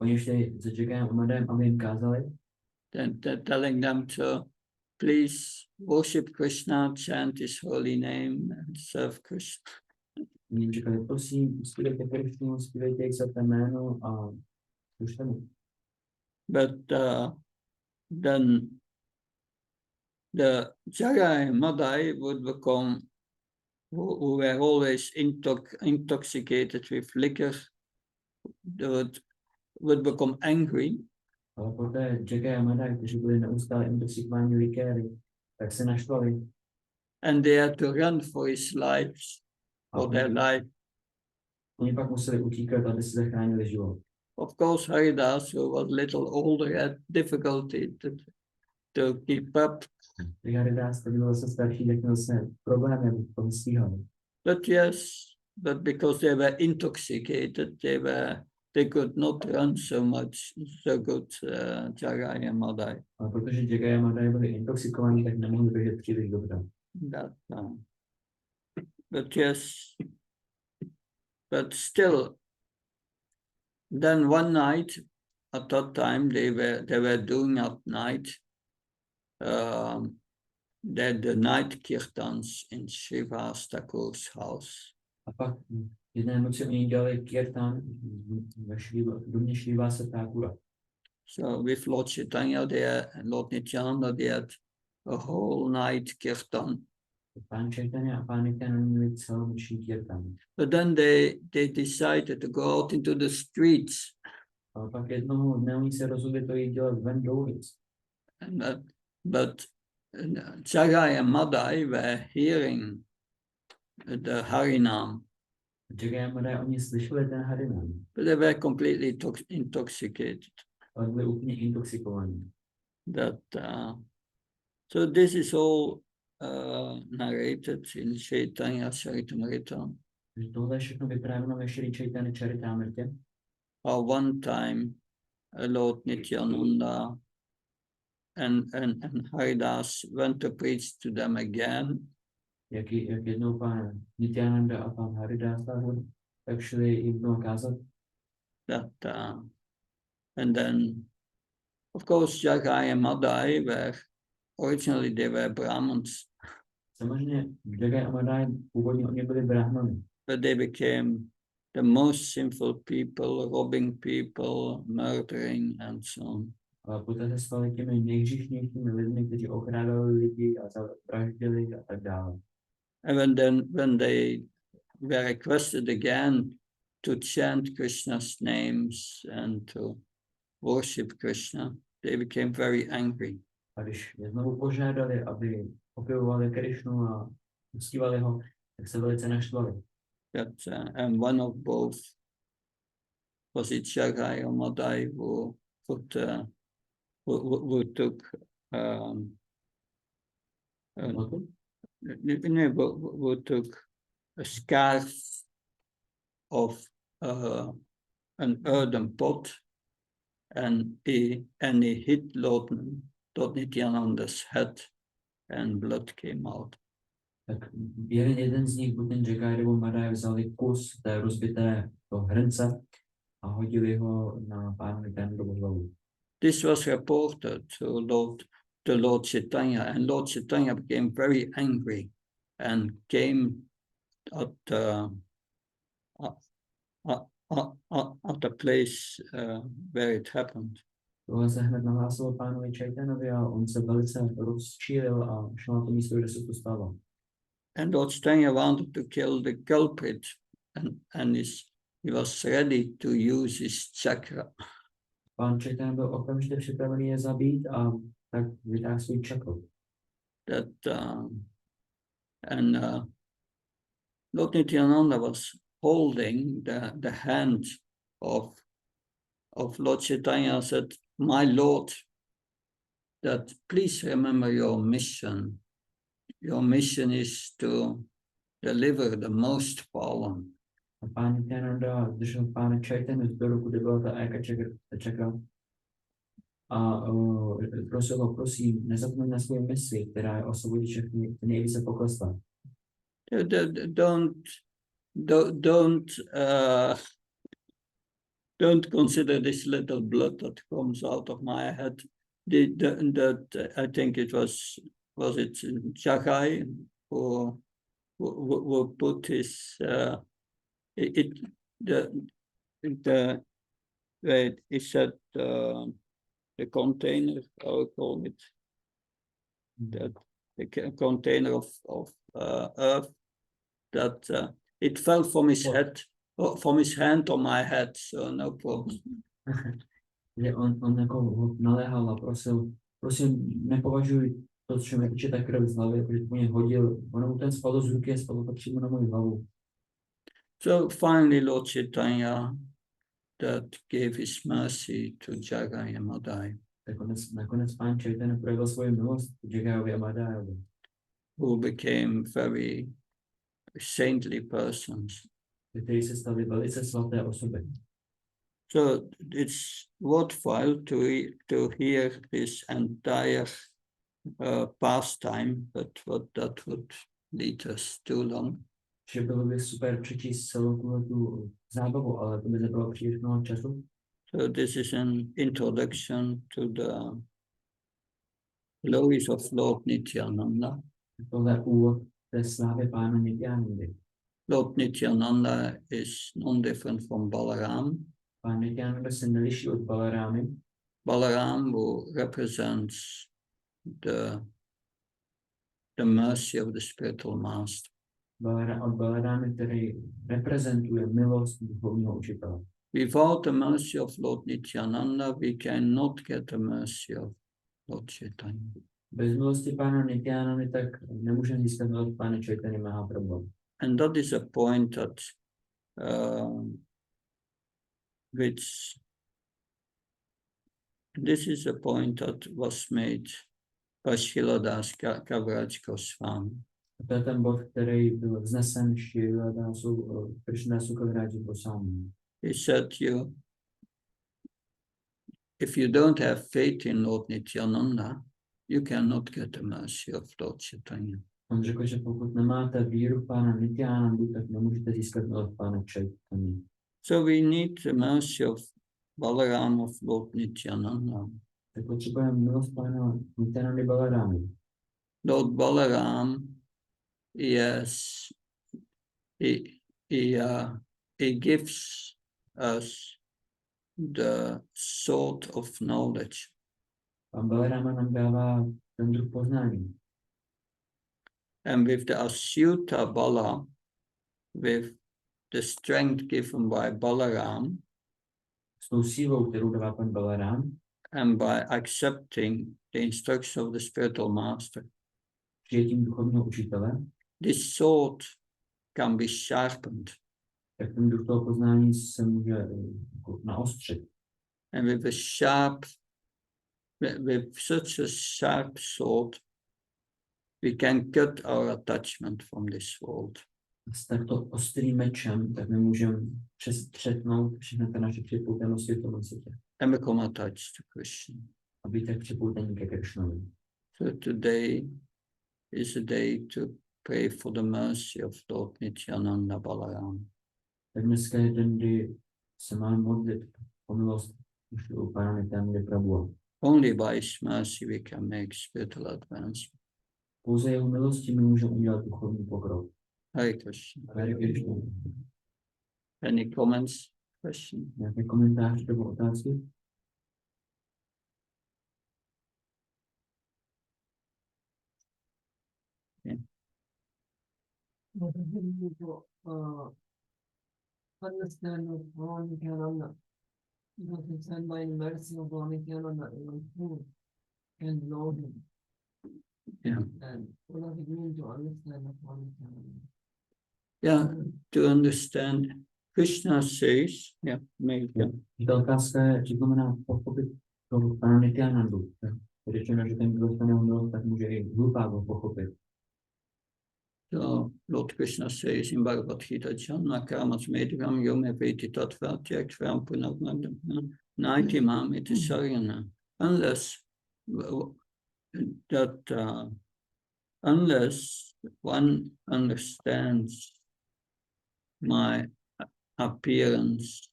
Oni šli za Jagajem a Madhajem, aby jim kázali, Telling them to please worship Krishna, chant his holy name, and serve Krishna. oni jim říkali, prosím, zpívejte Krishnu, zpívejte jejich svaté jméno a služte mu. But then the Jagai and Madai would become, who were always intoxicated with liquor, they would become angry. Ale poté Jagai a Madhaj, kteří byli neustále intoxikováni likéry, tak se naštvali. And they had to run for his life, for their life. Oni pak museli utíkat, aby si zachránili život. Of course, Haridas, who was a little older, had difficulty to keep up. Haridas, který byl zase starší, tak měl se problémy, aby to stíhali. But yes, but because they were intoxicated, they could not run so good Jagai and Madai. Ale protože Jagai a Madhaj byli intoxikovaní, tak nemohli běžet příliš dobře. But yes, but still, then one night, at that time, they were doing at night the night kirtans in Srivas Thakur's house. A pak jedné noci oni dělali kirtan v domě Srivasa Thakura. So with Lord Chaitanya there and Lord Nityananda, they had a whole night kirtan. Pán Chaitanya a pán Nityananda měli celonoční kirtan. But then they decided to go out into the streets. Ale pak jednoho dne oni se rozhodli to jít dělat ven do ulic. But Jagai and Madai were hearing the Harinam. Jagai a Madhaj, oni slyšeli ten Harinam. But they were completely intoxicated. Ale byli úplně intoxikovaní. So this is all narrated in Chaitanya Charitamrita. Tohle je všechno vyprávěno ve Šri Chaitanya Charitamrtě. One time Lord Nityananda and Haridas went to preach to them again. Jak jednou pán Nityananda a pán Haridas tak šli jim to kázat. And then, of course, Jagai and Madai originally they were Brahmins. Samozřejmě Jagai a Madhaj původně oni byli brahmany. But they became the most sinful people, robbing people, murdering, and so on. Ale poté se stali těmi nejhříšnějšími lidmi, kteří okrádali lidi a vraždili a tak dále. And then when they were requested again to chant Krishna's names and to worship Krishna, they became very angry. A když je znovu požádali, aby opěvovali Krišnu a uctívali ho, tak se velice naštvali. And one of both, was it Shagai or Madai, who took who took a scarf of an earthen pot and he hit Lord Nityananda's head and blood came out. Tak jeden z nich, buď ten Jagai nebo Madai, vzali kus té rozbité hrnce a hodili ho na pánu Nityanandovu hlavu. This was reported to Lord Chaitanya, and Lord Chaitanya became very angry and came at the place where it happened. Tohle se hned nahlásilo pánovi Chaitanovi a on se velice rozčílil a šel na to místo, kde se to stalo. And Lord Chaitanya wanted to kill the culprit, and he was ready to use his chakra. Pán Chaitanya byl okamžitě připravený je zabít a tak vytáhl svůj čakru. Lord Nityananda was holding the hand of Lord Chaitanya, said, "My Lord, that please remember your mission. Your mission is to deliver the most fallen." A pán Nityananda držel pána Chaitanya do ruku, kde byla ta Eka čakra. A prosil ho, prosím, nezapomeň na svou misi, která je osvobodit všechny nejvíce poklesla. Don't consider this little blood that comes out of my head. That I think it was it Jagai who put his he said the container, how I call it, that the container of earth, that it fell from his head, from his hand on my head, so no problem. On jako naléhal a prosil, prosím, nepovažuj to, co mi teče ta krev z hlavy, protože to mě hodil. Ono mu ten spadl z ruky a spadl to přímo na moji hlavu. So finally Lord Chaitanya that gave his mercy to Jagai and Madai. Nakonec pán Chaitanya projevil svoji milost Jagayovi a Madayovi, who became very saintly persons. kteří se stali velice svaté osoby. So it's worthwhile to hear this entire pastime, but that would lead us too long. Že bylo by super přečíst celou tu zábavu, ale to by nebylo příliš mnoho času. So this is an introduction to the glories of Lord Nityananda. Tohle je úvod té slávy pána Nityanandy. Lord Nityananda is non-different from Balaram. Pán Nityananda se neliší od Balarámy. Balaram who represents the mercy of the spiritual master. Od Balarámy, který reprezentuje milost duchovního učitele. Without the mercy of Lord Nityananda, we cannot get the mercy of Lord Chaitanya. Bez milosti pána Nityanandy tak nemůžeme získat milost pána Chaitanya Mahaprabhu. And that is a point that this is a point that was made by Sriladas Kaviraj Goswami. To je ten bod, který byl vznesen Sriladásu Krishnadásu Kaviraji Goswami. He said, if you don't have faith in Lord Nityananda, you cannot get the mercy of Lord Chaitanya. On řekl, že pokud nemáte víru v pána Nityanandu, tak nemůžete získat milost pána Chaitanya. So we need the mercy of Balaram of Lord Nityananda. Tak potřebujeme milost pána Nityanandy Balarámy. Lord Balaram, he gives us the sword of knowledge. Pán Balarama nám dává ten druh poznání. And with the Asyuta Bala, with the strength given by Balaram, S tou sílou, kterou dává pan Balaram, and by accepting the instruction of the spiritual master, přijetím duchovního učitele, this sword can be sharpened. tak ten druh toho poznání se může naostřit. And with such a sharp sword, we can cut our attachment from this world. S takto ostrým mečem, tak my můžeme přestřetnout všechny ty naše připoutenosti v tomhle světě. And become attached to Krishna. A být tak připoutaní ke Krishnovi. So today is a day to pray for the mercy of Lord Nityananda Balaram. Tak dneska je den, kdy se máme modlit o milost u Pána Nityanandy Prabhu. Only by his mercy we can make spiritual advancement. Pouze jeho milostí my můžeme udělat duchovní pokrok. Hare Krishna. Hare Krishna. Any comments, question? Nějaké komentáře nebo otázky? Understand of Lord Nityananda, because it's sent by the mercy of Lord Nityananda, who can know him. Yeah. And what does it mean to understand of Lord Nityananda? Yeah, to understand, Krishna says, yeah, maybe. Ta otázka je, co znamená pochopit toho Pána Nityanandu. Je řečeno, že ten, kdo dostane milost, tak může i hlupáko pochopit. So Lord Krishna says in Bhagavad Gita, Janna Kamas Medram Yome Veti Tattva Tyakshvam Punavnadam Naiti Mam Iti Sarana. Unless one understands my appearance,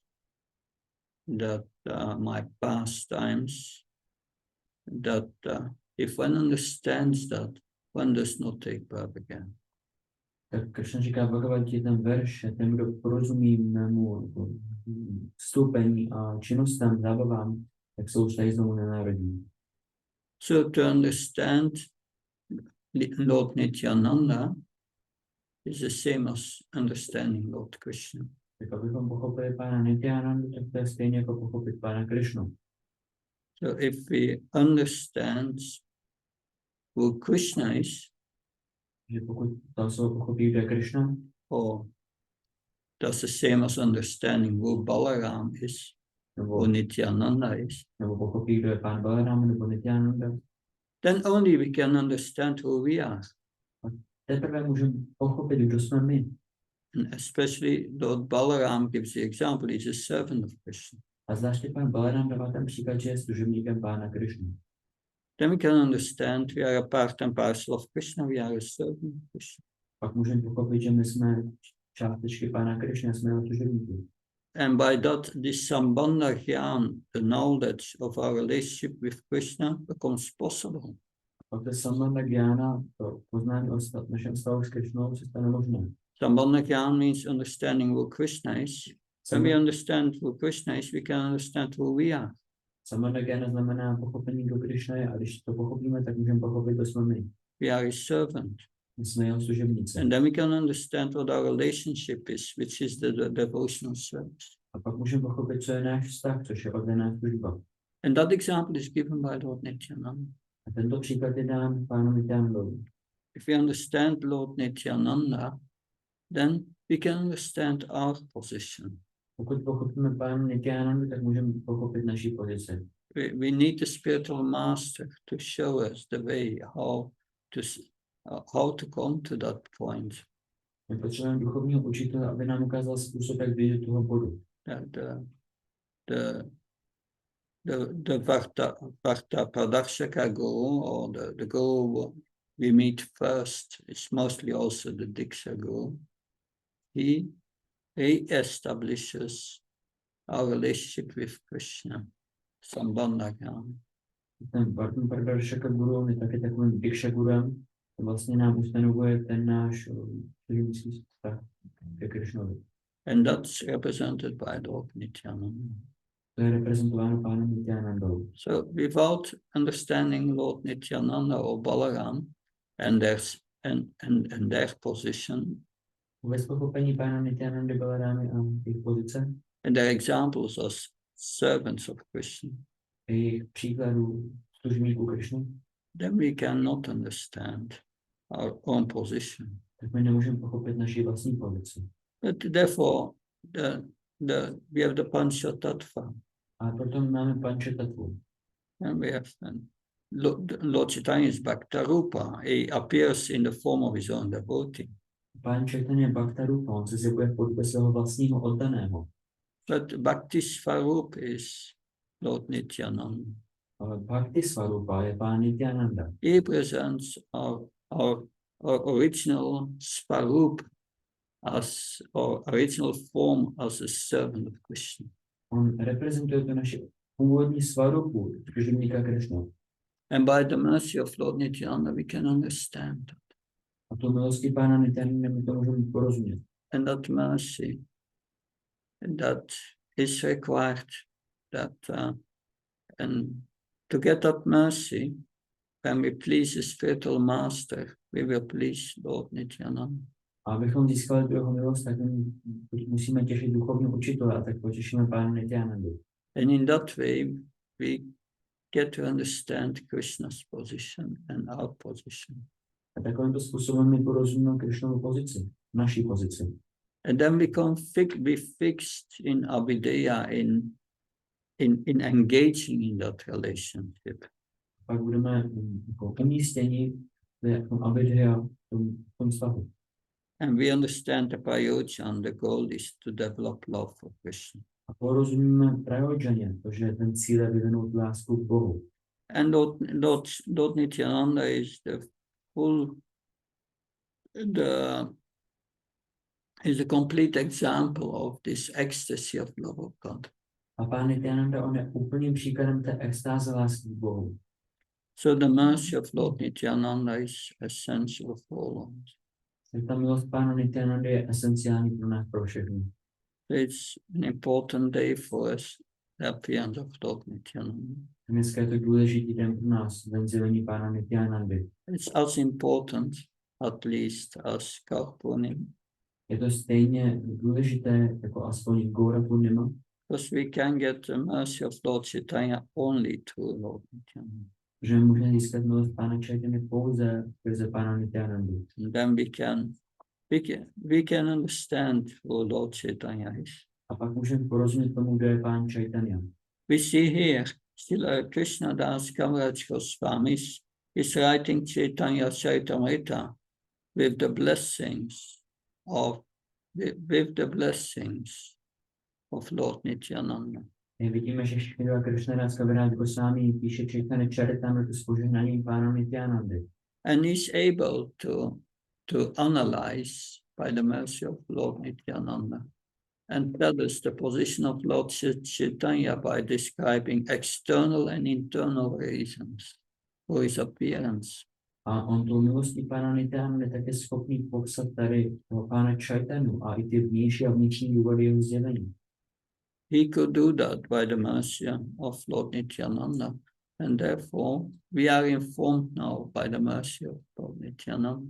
that my pastimes, that if one understands that, one does not take birth again. Tak Krishna říká Bhagavad Gita, ten verš, ten, kdo porozumí mému vstoupení a činnostem, zábavám, tak se už tady znovu nenarodí. So to understand Lord Nityananda is the same as understanding Lord Krishna. Tak abychom pochopili Pána Nityanandu, tak to je stejně jako pochopit Pána Krishnu. So if we understand who Krishna is, Že pokud ta osoba pochopí, kdo je Krishna, or that's the same as understanding who Balaram is, who Nityananda is, nebo pochopí, kdo je Pán Balaram nebo Nityananda, then only we can understand who we are. teprve můžeme pochopit, kdo jsme my. And especially Lord Balaram gives the example, he's a servant of Krishna. A zvláště Pán Balaram dává ten příklad, že je služebníkem Pána Krishny. Then we can understand we are a part and parcel of Krishna, we are a servant of Krishna. Pak můžeme pochopit, že my jsme částečky Pána Krishny a jsme jeho služebníky. And by that, this Sambandha Gyan, the knowledge of our relationship with Krishna, becomes possible. Pak to Sambandha Gyana, to poznání o našem vztahu s Krishnou, se stane možné. Sambandha Gyan means understanding who Krishna is. When we understand who Krishna is, we can understand who we are. Sambandha Gyana znamená pochopení, kdo Krishna je, a když to pochopíme, tak můžeme pochopit, kdo jsme my. We are his servant. My jsme jeho služebníci. And then we can understand what our relationship is, which is the devotional service. A pak můžeme pochopit, co je náš vztah, což je oddaná služba. And that example is given by Lord Nityananda. A tento příklad je dán Pánu Nityanandovi. If we understand Lord Nityananda, then we can understand our position. Pokud pochopíme Pánu Nityanandu, tak můžeme pochopit naši pozici. We need the spiritual master to show us the way how to come to that point. My potřebujeme duchovního učitele, aby nám ukázal způsob, jak vyjít do toho bodu. The Varta Pradakshaka Guru, or the Guru we meet first, is mostly also the Diksha Guru. He establishes our relationship with Krishna, Sambandha Gyan. Ten Varta Pradakshaka Guru je taky takovým Diksha Gurem, to vlastně nám ustanovuje ten náš služebnický vztah ke Krishnovi. And that's represented by Lord Nityananda. To je reprezentováno Pánem Nityanandou. So without understanding Lord Nityananda or Balaram and their position Bez pochopení Pána Nityanandy, Balarámy a jejich pozice, and their examples as servants of Krishna, a jejich příkladů služebníků Krišny, then we cannot understand our own position. tak my nemůžeme pochopit naši vlastní pozici. But therefore, we have the Panchatattva, A proto máme Pančatatvu. and we have Lord Chaitanya's Bhaktarupa. He appears in the form of his own devotee. Pán Chaitanya Bhaktarupa, on se zjevuje v podobě svého vlastního oddaného. But Bhakti Svarup is Lord Nityananda. Ale Bhakti Svarupa je Pán Nityananda. He presents our original Svarup as our original form as a servant of Krishna. On reprezentuje tu naši původní Svarupu, služebníka Krišny. And by the mercy of Lord Nityananda, we can understand that. A tu milostí Pána Nityananda my to můžeme porozumět. And that mercy that is required, and to get that mercy, when we please the spiritual master, we will please Lord Nityananda. A abychom získali tu jeho milost, tak musíme těšit duchovního učitele a tak potěšíme Pána Nityanandu. And in that way, we get to understand Krishna's position and our position. A takovýmto způsobem my porozumíme Krišnovu pozici, naší pozici. And then we can be fixed in avideya, in engaging in that relationship. Pak budeme jako umístěni v tom avidya, v tom vztahu. And we understand the prayojan, the goal is to develop love for Krishna. A porozumíme prajodžaně, protože ten cíl je vyvinout lásku k Bohu. And Lord Nityananda is is a complete example of this ecstasy of love of God. A Pán Nityananda, on je úplným příkladem té extáze lásky k Bohu. So the mercy of Lord Nityananda is essential for all of us. Tak ta milost Pána Nityananda je esenciální pro nás, pro všechny. It's an important day for us, the appearance of Lord Nityananda. Dneska je to důležitý den pro nás, den zjevení Pána Nityanandy. It's as important, at least, as Karpurnima, Je to stejně důležité jako aspoň Gaura Purnima, because we can get the mercy of Lord Chaitanya only through Lord Nityananda. že můžeme získat milost Pána Chaitanya pouze skrze Pána Nityanandy. And then we can understand who Lord Chaitanya is. A pak můžeme porozumět tomu, kdo je Pán Chaitanya. We see here, still Krishna Das Kaviraj Goswami is writing Chaitanya Charitamrita with the blessings of Lord Nityananda. Vidíme, že Šrila Krishnadas Kaviraj Goswami píše Chaitanya Charitamrita s požehnaním Pána Nityanandy. And he's able to analyze by the mercy of Lord Nityananda and tell us the position of Lord Chaitanya by describing external and internal reasons for his appearance. A on tou milostí Pána Nityanandy tak je schopný popsat tady toho Pána Chaitanu a i ty vnější a vnitřní důvody jeho zjevení. He could do that by the mercy of Lord Nityananda, and therefore we are informed now by the mercy of Lord Nityananda.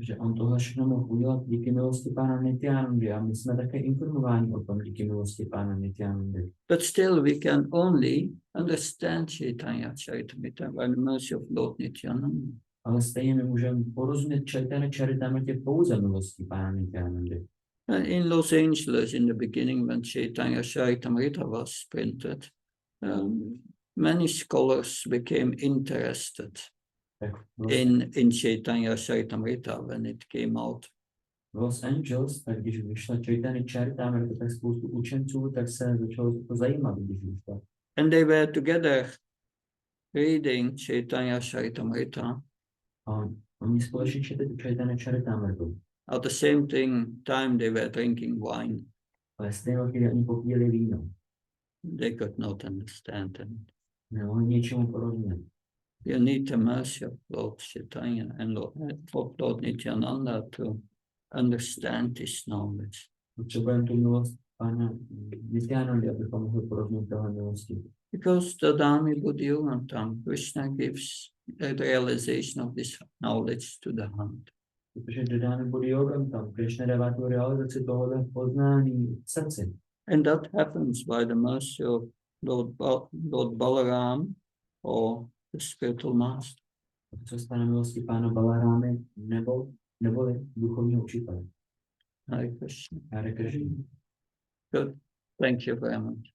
Že on tohle všechno mohl udělat díky milosti Pána Nityanandy a my jsme také informováni o tom díky milosti Pána Nityanandy. But still we can only understand Chaitanya Charitamrita by the mercy of Lord Nityananda. Ale stejně my můžeme porozumět Chaitanya Charitamrita pouze milostí Pána Nityanandy. In Los Angeles, in the beginning, when Chaitanya Charitamrita was printed, many scholars became interested in Chaitanya Charitamrita when it came out. V Los Angeles, tak když vyšla Chaitanya Charitamrita, tak spoustu učenců tak se začalo to zajímat, když vyšla. And they were together reading Chaitanya Charitamrita. A oni společně četli Chaitanya Charitamritu. At the same time, they were drinking wine. Ale stejně chvíli oni popíjeli víno. They could not understand it. Nemohli něčemu porozumět. You need the mercy of Lord Chaitanya and of Lord Nityananda to understand this knowledge. Potřebujeme tu milost Pána Nityanandy, abychom mohli porozumět téhle milosti. Because Tadami Buddhiyogantam, Krishna gives a realization of this knowledge to the hunt. Protože dodáme body jogam tam, Krishna dává tu realizaci tohohle poznání v srdci. And that happens by the mercy of Lord Balaram or the spiritual master. A to se stane milostí pána Balarámy neboli duchovního učitele. Hare Krishna. Hare Krishna. Good. Thank you very much.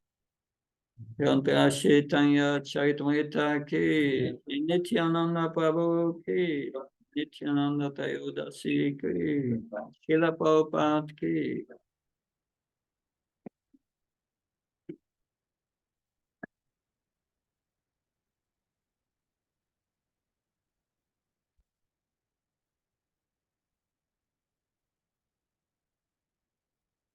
Yantara Chaitanya Charitamrita ki, Nityananda Prabhu ki, Nityananda Tayodasi ki, Srila Prabhupada ki.